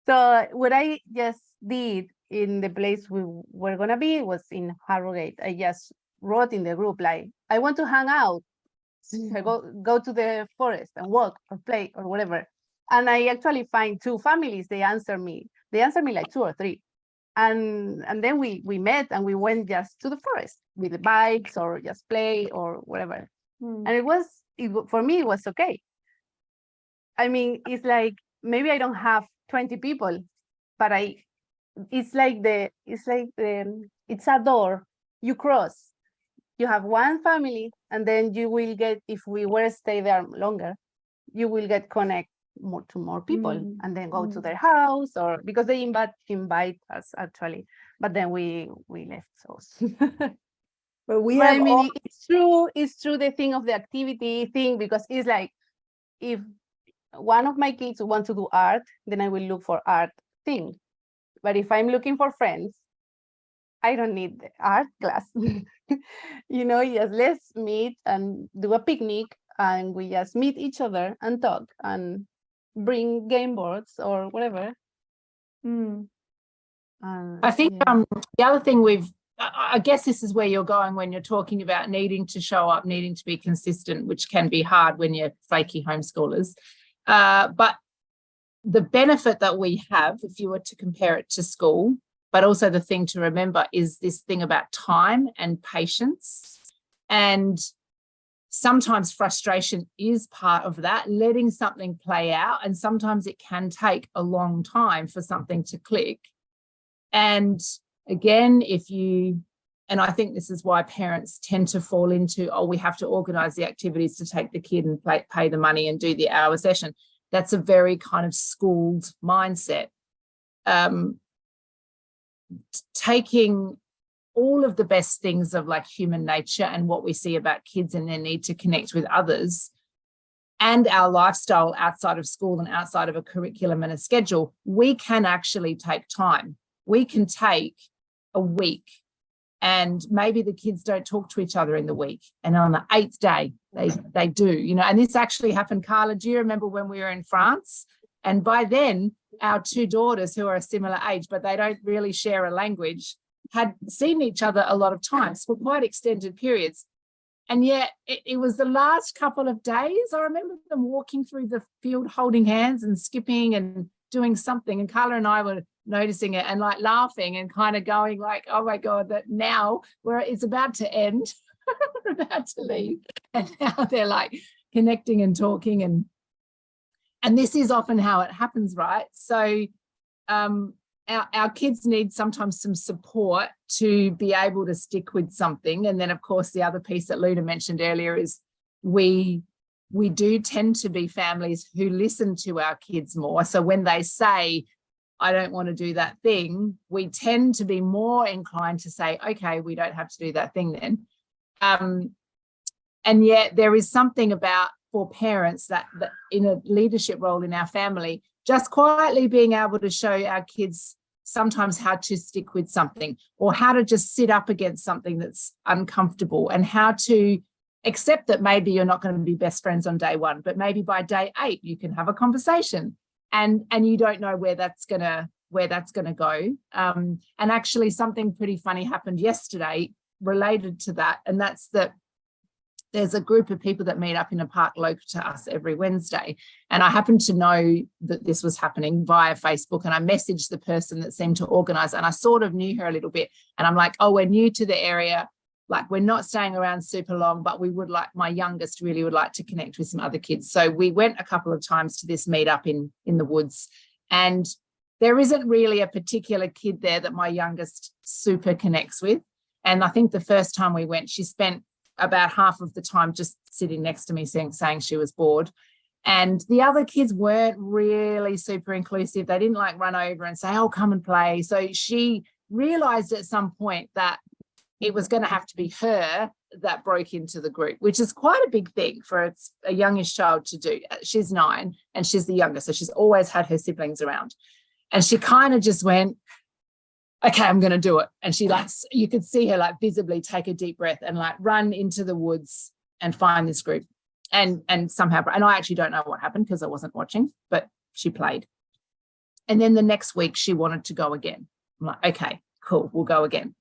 So what I just did in the place we were gonna be was in Harrogate. I just wrote in the group like, I want to hang out. So I go to the forest and walk or play or whatever. And I actually find 2 families. They answer me like 2 or 3. And then we met and we went just to the forest with the bikes or just play or whatever. Mm. And for me it was okay. I mean, it's like maybe I don't have 20 people, but it's a door you cross. You have one family, and then you will get, if we were stay there longer, you will get connect to more people, and then go to their house, or because they invite us actually, but then we left. So But we but have I mean, it's true the thing of the activity thing, because it's like if one of my kids want to do art, then I will look for art thing. But if I'm looking for friends, I don't need the art class. Just let's meet and do a picnic, and we just meet each other and talk and bring game boards or whatever. Mm. I think Yeah. the other thing I guess this is where you're going when you're talking about needing to show up, needing to be consistent, which can be hard when you're flaky homeschoolers. But the benefit that we have, if you were to compare it to school, but also the thing to remember is this thing about time and patience. And sometimes frustration is part of that, letting something play out. And sometimes it can take a long time for something to click. And again, and I think this is why parents tend to fall into, we have to organize the activities to take the kid and pay the money and do the hour session. That's a very kind of schooled mindset. Taking all of the best things of like human nature and what we see about kids and their need to connect with others, and our lifestyle outside of school and outside of a curriculum and a schedule, we can actually take time. We can take a week, and maybe the kids don't talk to each other in the week, and on the 8th day they do, and this actually happened. Carla, do you remember when we were in France? And by then our 2 daughters, who are a similar age but they don't really share a language, had seen each other a lot of times for quite extended periods. And yet it was the last couple of days, I remember them walking through the field holding hands and skipping and doing something, and Carla and I were noticing it and like laughing and kind of going like, oh my God, that now it's about to end. We're about to leave. And now they're like connecting and talking, and this is often how it happens, right? So our kids need sometimes some support to be able to stick with something. And then, of course, the other piece that Luna mentioned earlier is we do tend to be families who listen to our kids more. So when they say, I don't want to do that thing, we tend to be more inclined to say, okay, we don't have to do that thing then. And yet there is something about, for parents, that in a leadership role in our family, just quietly being able to show our kids sometimes how to stick with something, or how to just sit up against something that's uncomfortable, and how to accept that maybe you're not going to be best friends on day one, but maybe by day 8 you can have a conversation, and you don't know where that's gonna go. And actually something pretty funny happened yesterday related to that, and that's that there's a group of people that meet up in a park local to us every Wednesday. And I happened to know that this was happening via Facebook, and I messaged the person that seemed to organise, and I sort of knew her a little bit. And I'm like, oh, we're new to the area. Like, we're not staying around super long, but we would like, my youngest really would like to connect with some other kids. So we went a couple of times to this meetup in the woods, and there isn't really a particular kid there that my youngest super connects with. And I think the first time we went, she spent about half of the time just sitting next to me saying she was bored. And the other kids weren't really super inclusive. They didn't like run over and say, oh, come and play. So she realized at some point that it was going to have to be her that broke into the group, which is quite a big thing for a youngish child to do. She's 9 and she's the youngest, so she's always had her siblings around. And she kind of just went, okay, I'm going to do it. And she you could see her like visibly take a deep breath and like run into the woods and find this group. And somehow, and I actually don't know what happened because I wasn't watching, but she played. And then the next week she wanted to go again. I'm like, okay, cool, we'll go again.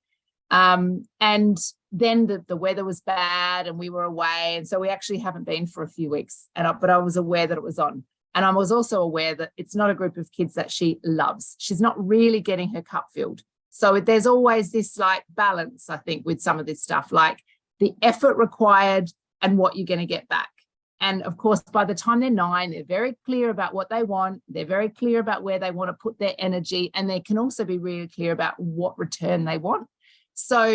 And then the weather was bad and we were away. And so we actually haven't been for a few weeks. But I was aware that it was on. And I was also aware that it's not a group of kids that she loves. She's not really getting her cup filled. So there's always this like balance, I think, with some of this stuff, like the effort required and what you're going to get back. And of course, by the time they're 9, they're very clear about what they want. They're very clear about where they want to put their energy. And they can also be really clear about what return they want. So,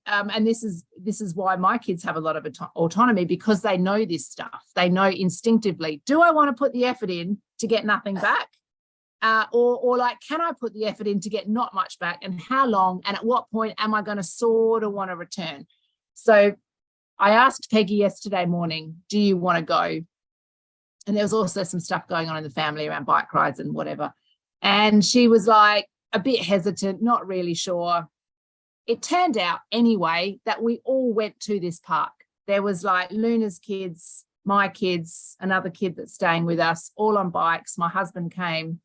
and this is why my kids have a lot of autonomy, because they know this stuff. They know instinctively, do I want to put the effort in to get nothing back? Or like, can I put the effort in to get not much back, and how long, and at what point am I going to sort of want to return? So I asked Peggy yesterday morning, do you want to go? And there was also some stuff going on in the family around bike rides and whatever. And she was like a bit hesitant, not really sure. It turned out anyway that we all went to this park. There was like Luna's kids, my kids, another kid that's staying with us, all on bikes. My husband came.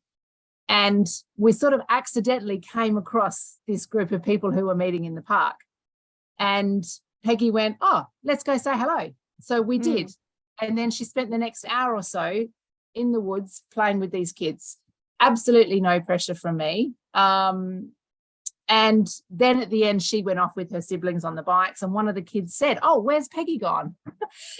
And we sort of accidentally came across this group of people who were meeting in the park. And Peggy went, oh, let's go say hello. So we did. And then she spent the next hour or so in the woods playing with these kids. Absolutely no pressure from me. And then at the end, she went off with her siblings on the bikes. And one of the kids said, oh, where's Peggy gone?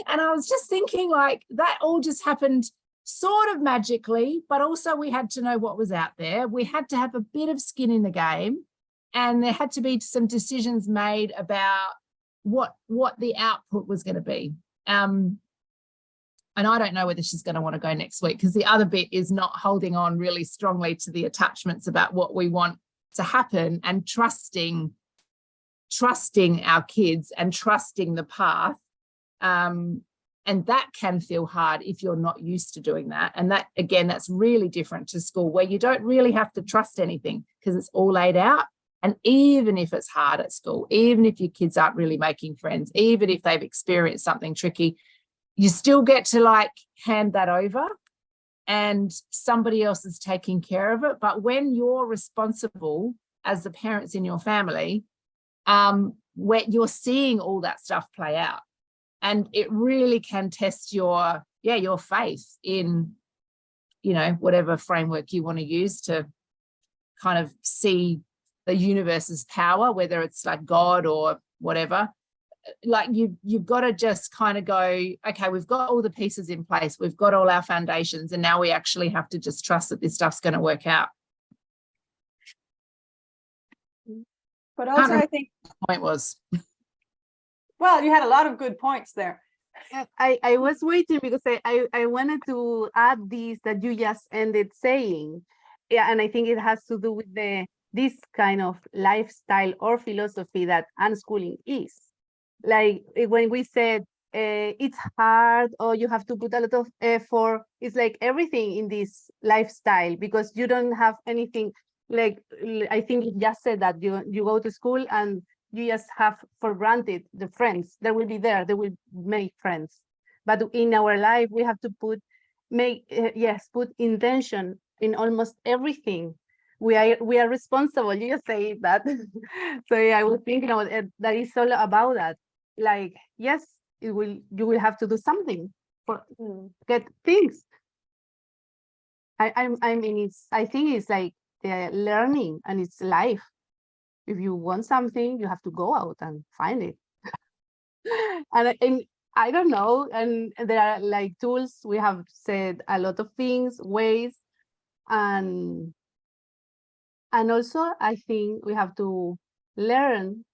And I was just thinking, like, that all just happened sort of magically, but also we had to know what was out there. We had to have a bit of skin in the game, and there had to be some decisions made about what the output was going to be. And I don't know whether she's going to want to go next week, because the other bit is not holding on really strongly to the attachments about what we want to happen, and trusting our kids and trusting the path. And that can feel hard if you're not used to doing that. And that, again, that's really different to school, where you don't really have to trust anything because it's all laid out. And even if it's hard at school, even if your kids aren't really making friends, even if they've experienced something tricky, you still get to like hand that over and somebody else is taking care of it. But when you're responsible as the parents in your family, where you're seeing all that stuff play out. And it really can test your faith in you know, whatever framework you want to use to kind of see the universe's power, whether it's like God or whatever. Like you've got to just kind of go, okay, we've got all the pieces in place, we've got all our foundations, and now we actually have to just trust that this stuff's going to work out. But also I think the point was, well, you had a lot of good points there. I was waiting because I wanted to add this that you just ended saying. Yeah, and I think it has to do with this kind of lifestyle or philosophy that unschooling is. Like when we said it's hard or you have to put a lot of effort, it's like everything in this lifestyle, because you don't have anything, like I think you just said that you go to school and you just have for granted the friends. There will be there will make friends. But in our life, we have to put intention in almost everything. We are responsible. You just say that. So yeah, I was thinking about it, that is all about that. Like, yes, you will have to do something for get things. I mean, I think it's like learning, and it's life. If you want something, you have to go out and find it. and I don't know, and there are like tools. We have said a lot of things, ways, and also I think we have to learn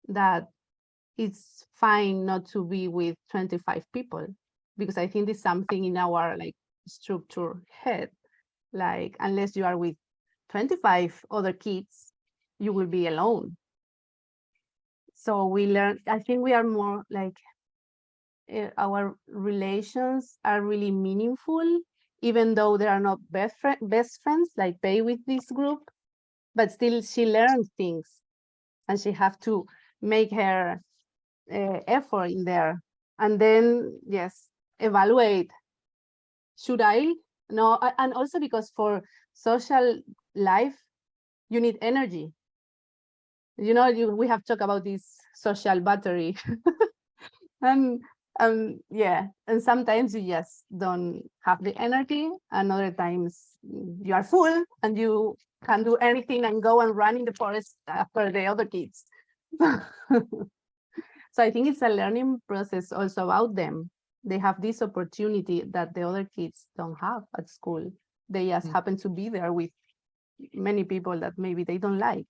that it's fine not to be with 25 people, because I think there's something in our like structure head, like unless you are with 25 other kids, you will be alone. So we learn, I think we are more like our relations are really meaningful, even though they are not best friends like Pei with this group, but still she learns things and she have to make her effort in there. And then, yes, evaluate. Should I? No, and also because for social life, you need energy. You know, we have talked about this social battery. and yeah, and sometimes you just don't have the energy, and other times you are full and you can do anything and go and run in the forest after the other kids. So I think it's a learning process also about them. They have this opportunity that the other kids don't have at school. They just happen to be there with many people that maybe they don't like.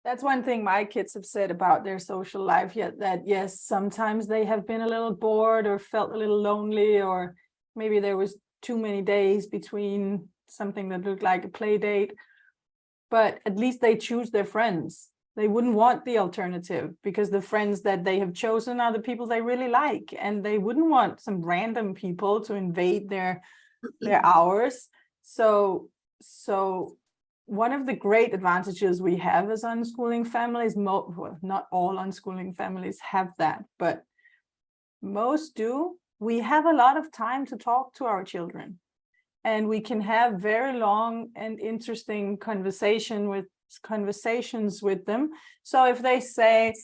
That's one thing my kids have said about their social life, yet that yes, sometimes they have been a little bored or felt a little lonely, or maybe there was too many days between something that looked like a play date, but at least they choose their friends. They wouldn't want the alternative, because the friends that they have chosen are the people they really like, and they wouldn't want some random people to invade their hours. So one of the great advantages we have as unschooling families, well, not all unschooling families have that, but most do. We have a lot of time to talk to our children, and we can have very long and interesting conversations with them. So if they say,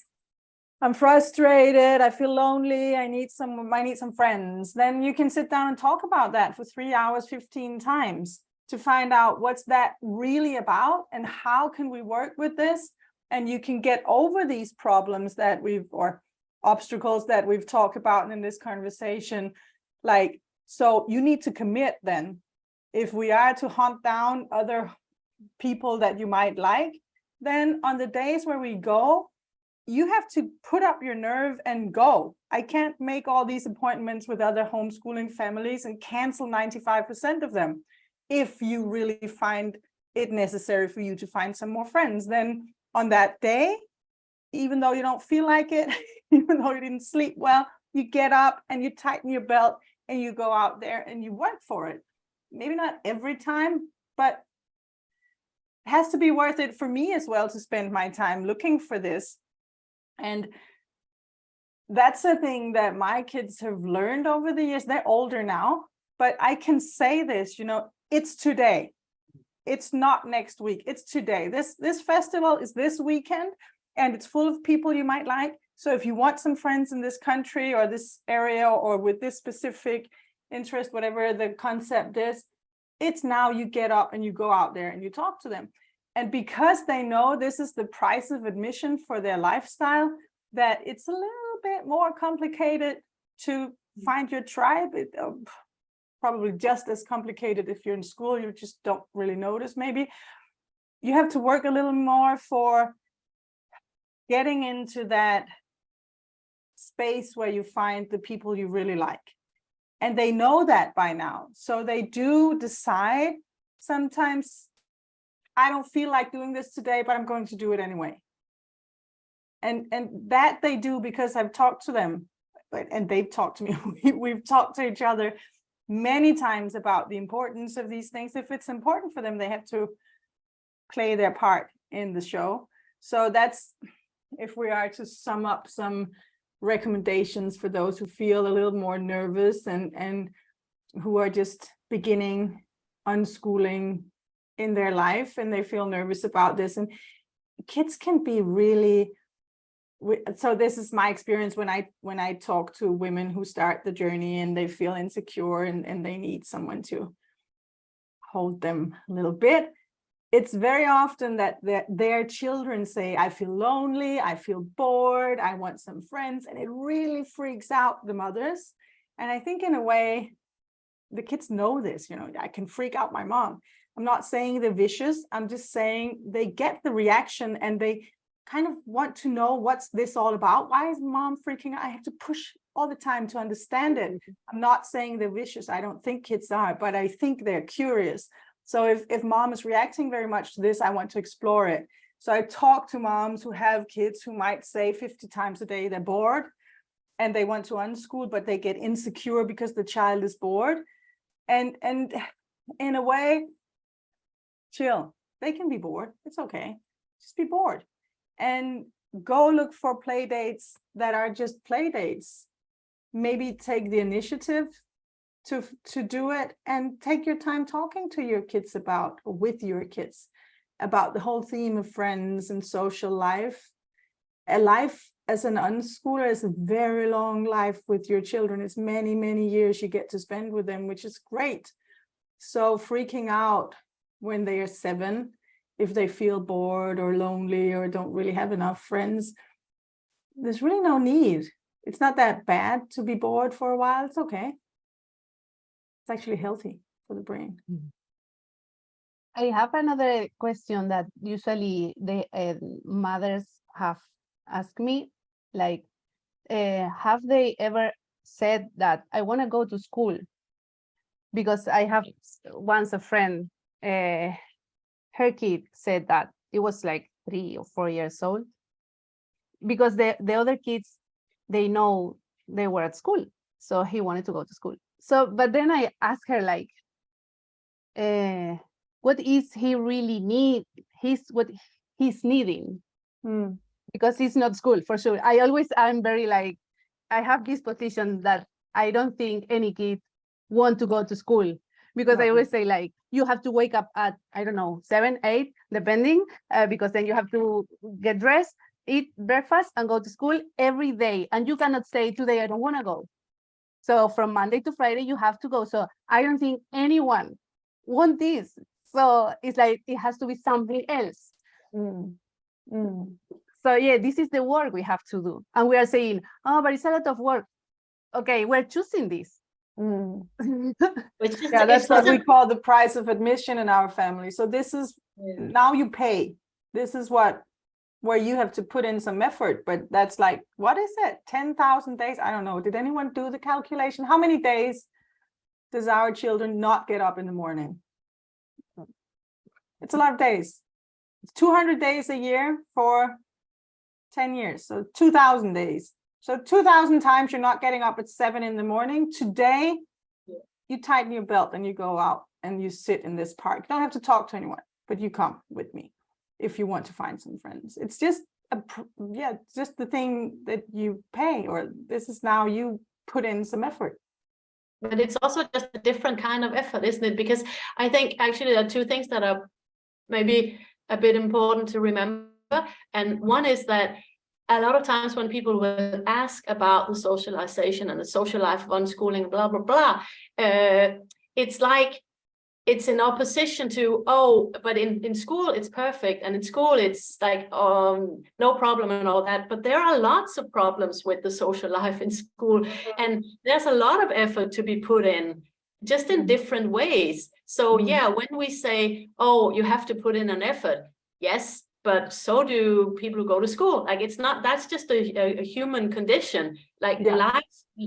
I'm frustrated, I feel lonely, I need some friends, then you can sit down and talk about that for 3 hours, 15 times to find out what's that really about and how can we work with this. And you can get over these problems that or obstacles that we've talked about in this conversation. Like, so you need to commit then. If we are to hunt down other people that you might like, then on the days where we go, you have to put up your nerve and go. I can't make all these appointments with other homeschooling families and cancel 95% of them. If you really find it necessary for you to find some more friends, then on that day, even though you don't feel like it, even though you didn't sleep well, you get up and you tighten your belt and you go out there and you work for it. Maybe not every time, but it has to be worth it for me as well to spend my time looking for this. And that's a thing that my kids have learned over the years. They're older now, but I can say this, it's today. It's not next week. It's today. This festival is this weekend, and it's full of people you might like. So if you want some friends in this country or this area or with this specific interest, whatever the concept is. It's now you get up and you go out there and you talk to them. And because they know this is the price of admission for their lifestyle, that it's a little bit more complicated to find your tribe. Probably just as complicated if you're in school, you just don't really notice. Maybe you have to work a little more for getting into that space where you find the people you really like. And they know that by now. So they do decide sometimes, I don't feel like doing this today, but I'm going to do it anyway. And that they do because I've talked to them, and they've talked to me. We've talked to each other many times about the importance of these things. If it's important for them, they have to play their part in the show. So that's, if we are to sum up some recommendations for those who feel a little more nervous and who are just beginning unschooling in their life, and they feel nervous about this. And kids can be really, so this is my experience when I talk to women who start the journey and they feel insecure and they need someone to hold them a little bit. It's very often that their children say, I feel lonely, I feel bored, I want some friends, and it really freaks out the mothers. And I think in a way, the kids know this, I can freak out my mom. I'm not saying they're vicious, I'm just saying they get the reaction and they kind of want to know, what's this all about? Why is mom freaking out? I have to push all the time to understand it. I'm not saying they're vicious, I don't think kids are, but I think they're curious. So if mom is reacting very much to this, I want to explore it. So I talk to moms who have kids who might say 50 times a day they're bored and they want to unschool, but they get insecure because the child is bored. And in a way, chill. They can be bored. It's okay. Just be bored. And go look for play dates that are just play dates. Maybe take the initiative to do it, and take your time talking to your kids about, or with your kids, about the whole theme of friends and social life. A life as an unschooler is a very long life with your children. It's many, many years you get to spend with them, which is great. So freaking out when they are 7, if they feel bored or lonely or don't really have enough friends, there's really no need. It's not that bad to be bored for a while. It's okay. It's actually healthy for the brain. I have another question that usually the mothers have asked me, like, have they ever said that I want to go to school? Because I have once a friend, her kid said that it was like 3 or 4 years old, because the other kids, they know they were at school, so he wanted to go to school. So, but then I asked her, like, what is he really need? What he's needing, because it's not school for sure. I'm very like, I have this position that I don't think any kid want to go to school, because I always say, like, you have to wake up at, I don't know, 7, 8, depending, because then you have to get dressed, eat breakfast, and go to school every day. And you cannot say today I don't want to go. So from Monday to Friday, you have to go. So I don't think anyone want this. So it's like, it has to be something else. So yeah, this is the work we have to do. And we are saying, oh, but it's a lot of work. Okay, we're choosing this. Yeah, that's what we call the price of admission in our family. So this is, now you pay. This is where you have to put in some effort, but that's like, what is it? 10,000 days? I don't know. Did anyone do the calculation? How many days does our children not get up in the morning? It's a lot of days. It's 200 days a year for 10 years. So 2,000 days. So 2,000 times you're not getting up at 7 in the morning. Today, you tighten your belt and you go out and you sit in this park. You don't have to talk to anyone, but you come with me if you want to find some friends. It's just just the thing that you pay, or this is now you put in some effort. But it's also just a different kind of effort, isn't it? Because I think actually there are 2 things that are maybe a bit important to remember. And one is that a lot of times when people will ask about the socialization and the social life of unschooling, blah, blah, blah, it's like, it's in opposition to, oh, but in school it's perfect, and in school it's like no problem and all that. But there are lots of problems with the social life in school, and there's a lot of effort to be put in, just in different ways. So yeah, when we say, oh, you have to put in an effort, yes, but so do people who go to school. Like, it's not, that's just a human condition. Like the life,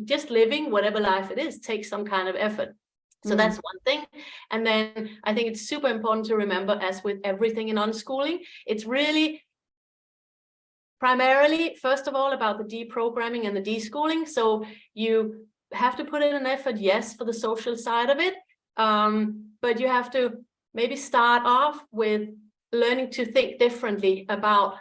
just living whatever life it is, takes some kind of effort. So that's one thing. And then I think it's super important to remember, as with everything in unschooling, it's really primarily, first of all, about the deprogramming and the deschooling. So you have to put in an effort, yes, for the social side of it. But you have to maybe start off with learning to think differently about,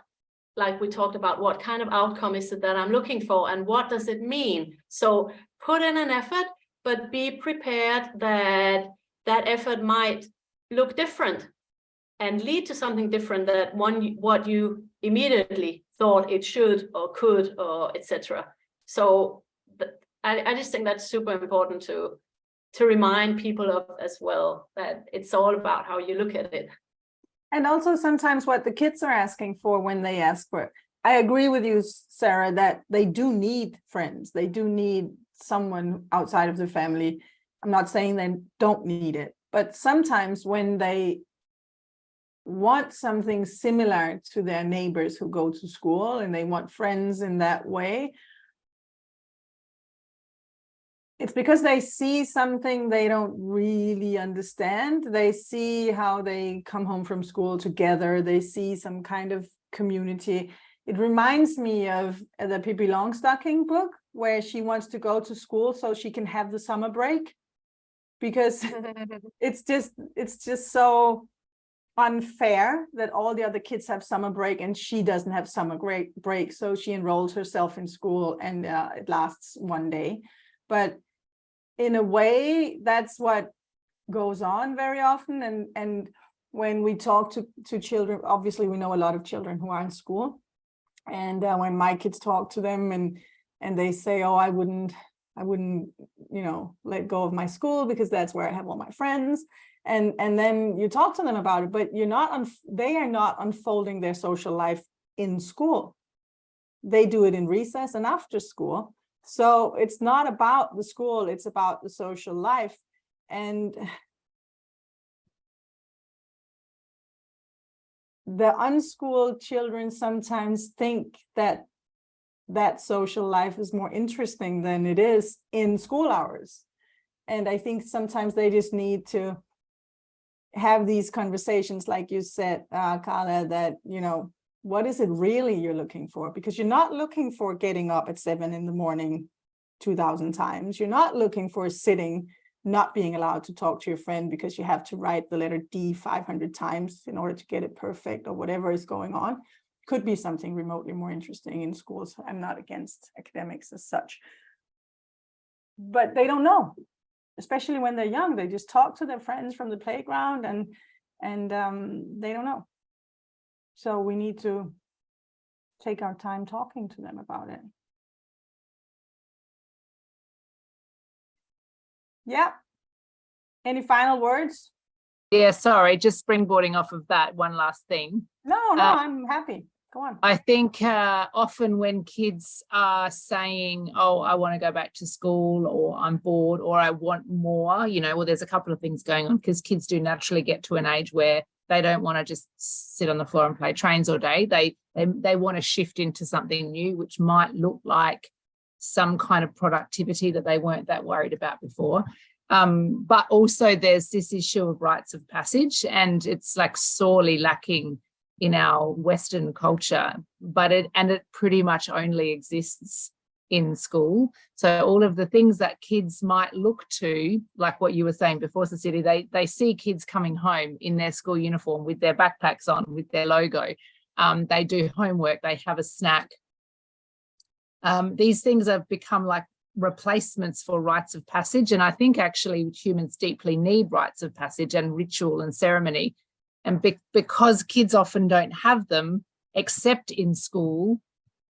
like we talked about, what kind of outcome is it that I'm looking for, and what does it mean? So put in an effort, but be prepared that that effort might look different and lead to something different that what you immediately thought it should or could, or etc. So I just think that's super important to remind people of as well, that it's all about how you look at it. And also sometimes what the kids are asking for when they ask for it. I agree with you, Sarah, that they do need friends. They do need someone outside of the family. I'm not saying they don't need it, but sometimes when they want something similar to their neighbors who go to school, and they want friends in that way, it's because they see something they don't really understand. They see how they come home from school together. They see some kind of community. It reminds me of the Pippi Longstocking book, where she wants to go to school so she can have the summer break, because it's just so unfair that all the other kids have summer break and she doesn't have summer break. So she enrolls herself in school, and it lasts one day. But in a way, that's what goes on very often. And when we talk to children, obviously we know a lot of children who are in school, and when my kids talk to them and they say, oh, I wouldn't, let go of my school because that's where I have all my friends. And then you talk to them about it, but they are not unfolding their social life in school. They do it in recess and after school. So it's not about the school, it's about the social life. And the unschooled children sometimes think that social life is more interesting than it is in school hours. And I think sometimes they just need to have these conversations, like you said, Carla, that, what is it really you're looking for? Because you're not looking for getting up at 7 a.m. 2,000 times. You're not looking for sitting, not being allowed to talk to your friend because you have to write the letter D 500 times in order to get it perfect, or whatever is going on. Could be something remotely more interesting in schools. I'm not against academics as such, but they don't know, especially when they're young. They just talk to their friends from the playground, and they don't know. So we need to take our time talking to them about it. Yeah. Any final words? Yeah, sorry, just springboarding off of that, one last thing. No, I'm happy. Go on. I think often when kids are saying, oh, I want to go back to school, or I'm bored, or I want more, well, there's a couple of things going on, because kids do naturally get to an age where they don't want to just sit on the floor and play trains all day. They want to shift into something new, which might look like some kind of productivity that they weren't that worried about before. But also there's this issue of rites of passage, and it's like sorely lacking in our Western culture, but it pretty much only exists in school. So all of the things that kids might look to, like what you were saying before, Cecilie, they see kids coming home in their school uniform with their backpacks on, with their logo. They do homework, they have a snack. These things have become like replacements for rites of passage. And I think actually humans deeply need rites of passage and ritual and ceremony. And because kids often don't have them except in school,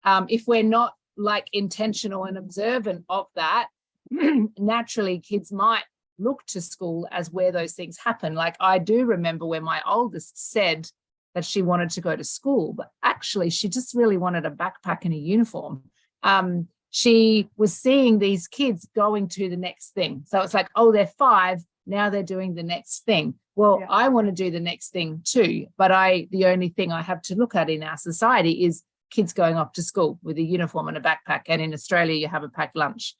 if we're not like intentional and observant of that, naturally kids might look to school as where those things happen. Like I do remember when my oldest said that she wanted to go to school, but actually she just really wanted a backpack and a uniform. She was seeing these kids going to the next thing. So it's like, oh, they're 5, now they're doing the next thing. Well, Yeah. I want to do the next thing too, but the only thing I have to look at in our society is kids going off to school with a uniform and a backpack. And in Australia, you have a packed lunch.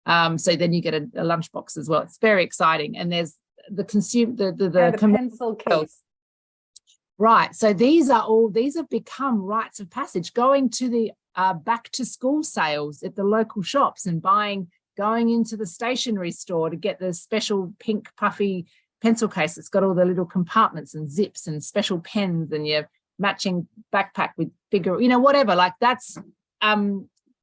So then you get a lunchbox as well. It's very exciting. And there's the pencil case. Right. So these have become rites of passage, going to the back to school sales at the local shops and going into the stationery store to get the special pink puffy pencil case. It's got all the little compartments and zips and special pens and your matching backpack with bigger, whatever. Like that's,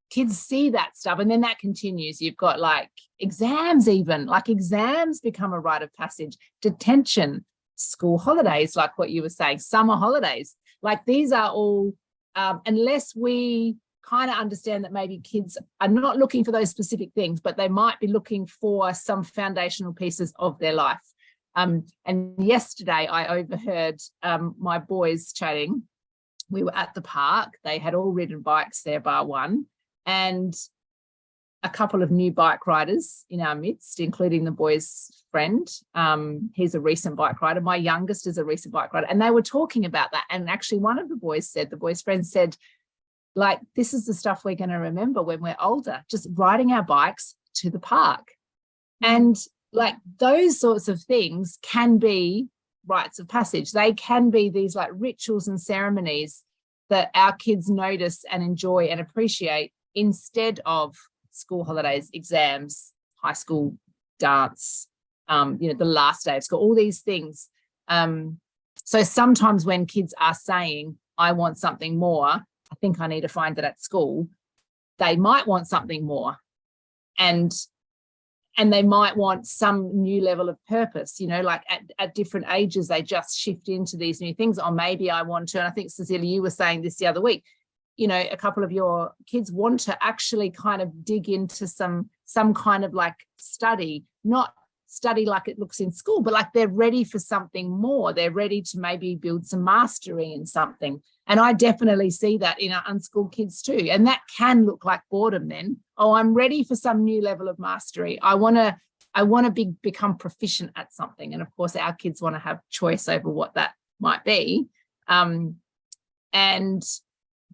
kids see that stuff. And then that continues. You've got like exams, even like exams become a rite of passage, detention, school holidays, like what you were saying, summer holidays. Like these are all, unless we kind of understand that maybe kids are not looking for those specific things, but they might be looking for some foundational pieces of their life. And yesterday I overheard my boys chatting. We were at the park. They had all ridden bikes there, bar one, and a couple of new bike riders in our midst, including the boy's friend. He's a recent bike rider. My youngest is a recent bike rider. And they were talking about that. And actually one of the boys' friends said, like, this is the stuff we're going to remember when we're older, just riding our bikes to the park. And like those sorts of things can be rites of passage. They can be these like rituals and ceremonies that our kids notice and enjoy and appreciate instead of school holidays, exams, high school dance, the last day of school, all these things. So sometimes when kids are saying, I want something more, I think I need to find it at school, they might want something more. And they might want some new level of purpose, like at different ages, they just shift into these new things. Or maybe I want to, and I think, Cecilie, you were saying this the other week, a couple of your kids want to actually kind of dig into some kind of like study, not study like it looks in school, but like they're ready for something more. They're ready to maybe build some mastery in something. And I definitely see that in our unschooled kids too. And that can look like boredom then. Oh, I'm ready for some new level of mastery. I want to become proficient at something. And of course, our kids want to have choice over what that might be. And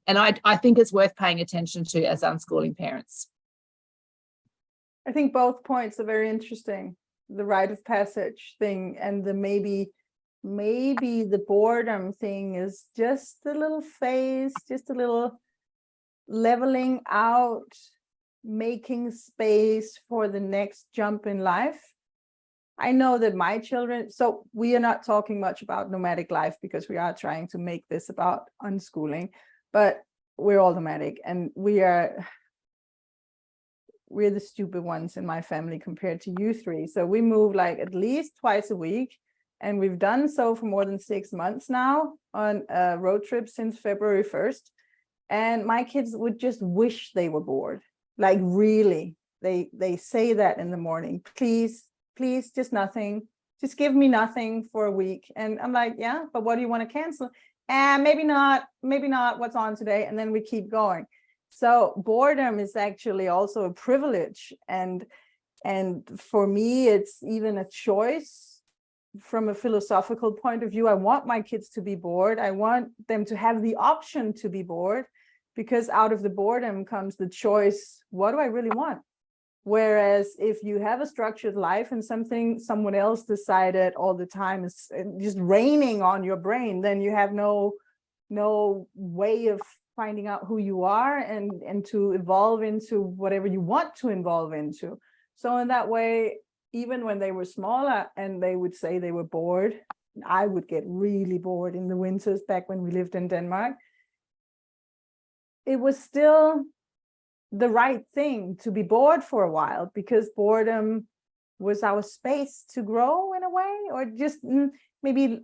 I think it's worth paying attention to as unschooling parents. I think both points are very interesting. The rite of passage thing and the maybe the boredom thing is just a little phase, just a little leveling out, making space for the next jump in life. I know that my children, so we are not talking much about nomadic life because we are trying to make this about unschooling, but we're all nomadic and we're the stupid ones in my family compared to you three. So we move like at least twice a week. And we've done so for more than 6 months now on a road trip since February 1st. And my kids would just wish they were bored. Like really, they say that in the morning, please, just nothing. Just give me nothing for a week. And I'm like, yeah, but what do you want to cancel? And maybe not what's on today. And then we keep going. So boredom is actually also a privilege. And for me, it's even a choice. From a philosophical point of view, I want my kids to be bored. I want them to have the option to be bored, because out of the boredom comes the choice, what do I really want? Whereas if you have a structured life and something someone else decided all the time is just raining on your brain, then you have no way of finding out who you are and to evolve into whatever you want to evolve into. So in that way, even when they were smaller and they would say they were bored, I would get really bored in the winters back when we lived in Denmark. It was still the right thing to be bored for a while, because boredom was our space to grow in a way, or just maybe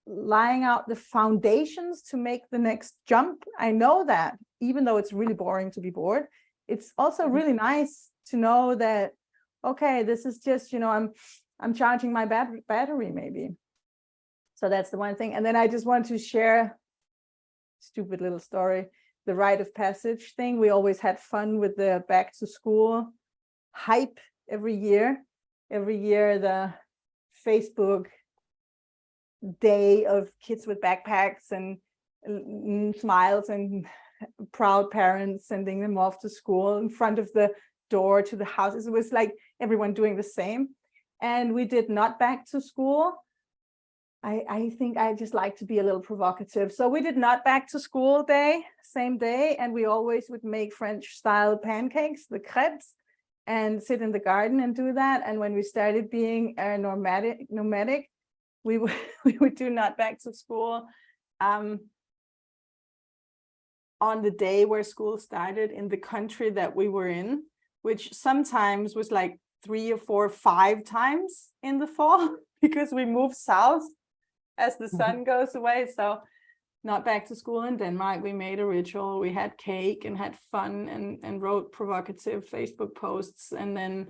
laying out the foundations to make the next jump. I know that even though it's really boring to be bored, it's also really nice to know that, okay, this is just, you know, I'm charging my battery maybe. So that's the one thing. And then I just want to share stupid little story, the rite of passage thing. We always had fun with the back to school hype every year. Every year, the Facebook day of kids with backpacks and smiles and proud parents sending them off to school in front of the door to the houses. It was like everyone doing the same. And we did not back to school. I think I just like to be a little provocative. So we did not back to school day, same day. And we always would make French style pancakes, the crepes, and sit in the garden and do that. And when we started being nomadic, we would do not back to school on the day where school started in the country that we were in, which sometimes was like 3 or 4 or 5 times in the fall because we moved south as the sun goes away. So not back to school in Denmark. We made a ritual. We had cake and had fun and wrote provocative Facebook posts. And then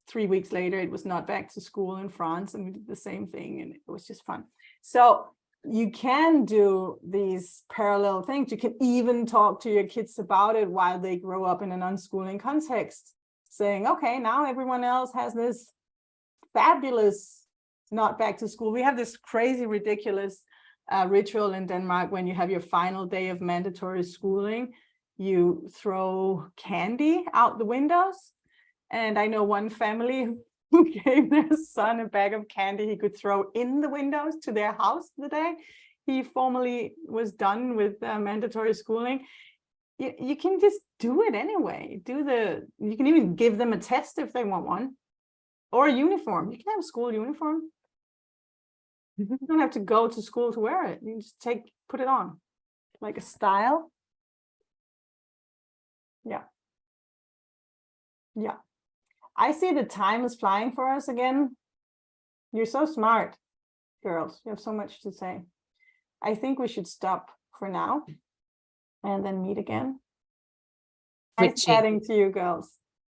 3 weeks later, it was not back to school in France, and we did the same thing, and it was just fun. So you can do these parallel things. You can even talk to your kids about it while they grow up in an unschooling context, saying, okay, now everyone else has this fabulous not back to school. We have this crazy, ridiculous ritual in Denmark. When you have your final day of mandatory schooling, you throw candy out the windows. And I know one family who gave their son a bag of candy he could throw in the windows to their house the day he formally was done with mandatory schooling. You can just do it anyway. You can even give them a test if they want one, or a uniform. You can have a school uniform. You don't have to go to school to wear it. You just put it on, like a style. Yeah. Yeah. I see the time is flying for us again. You're so smart, girls. You have so much to say. I think we should stop for now and then meet again. Nice chatting to you girls.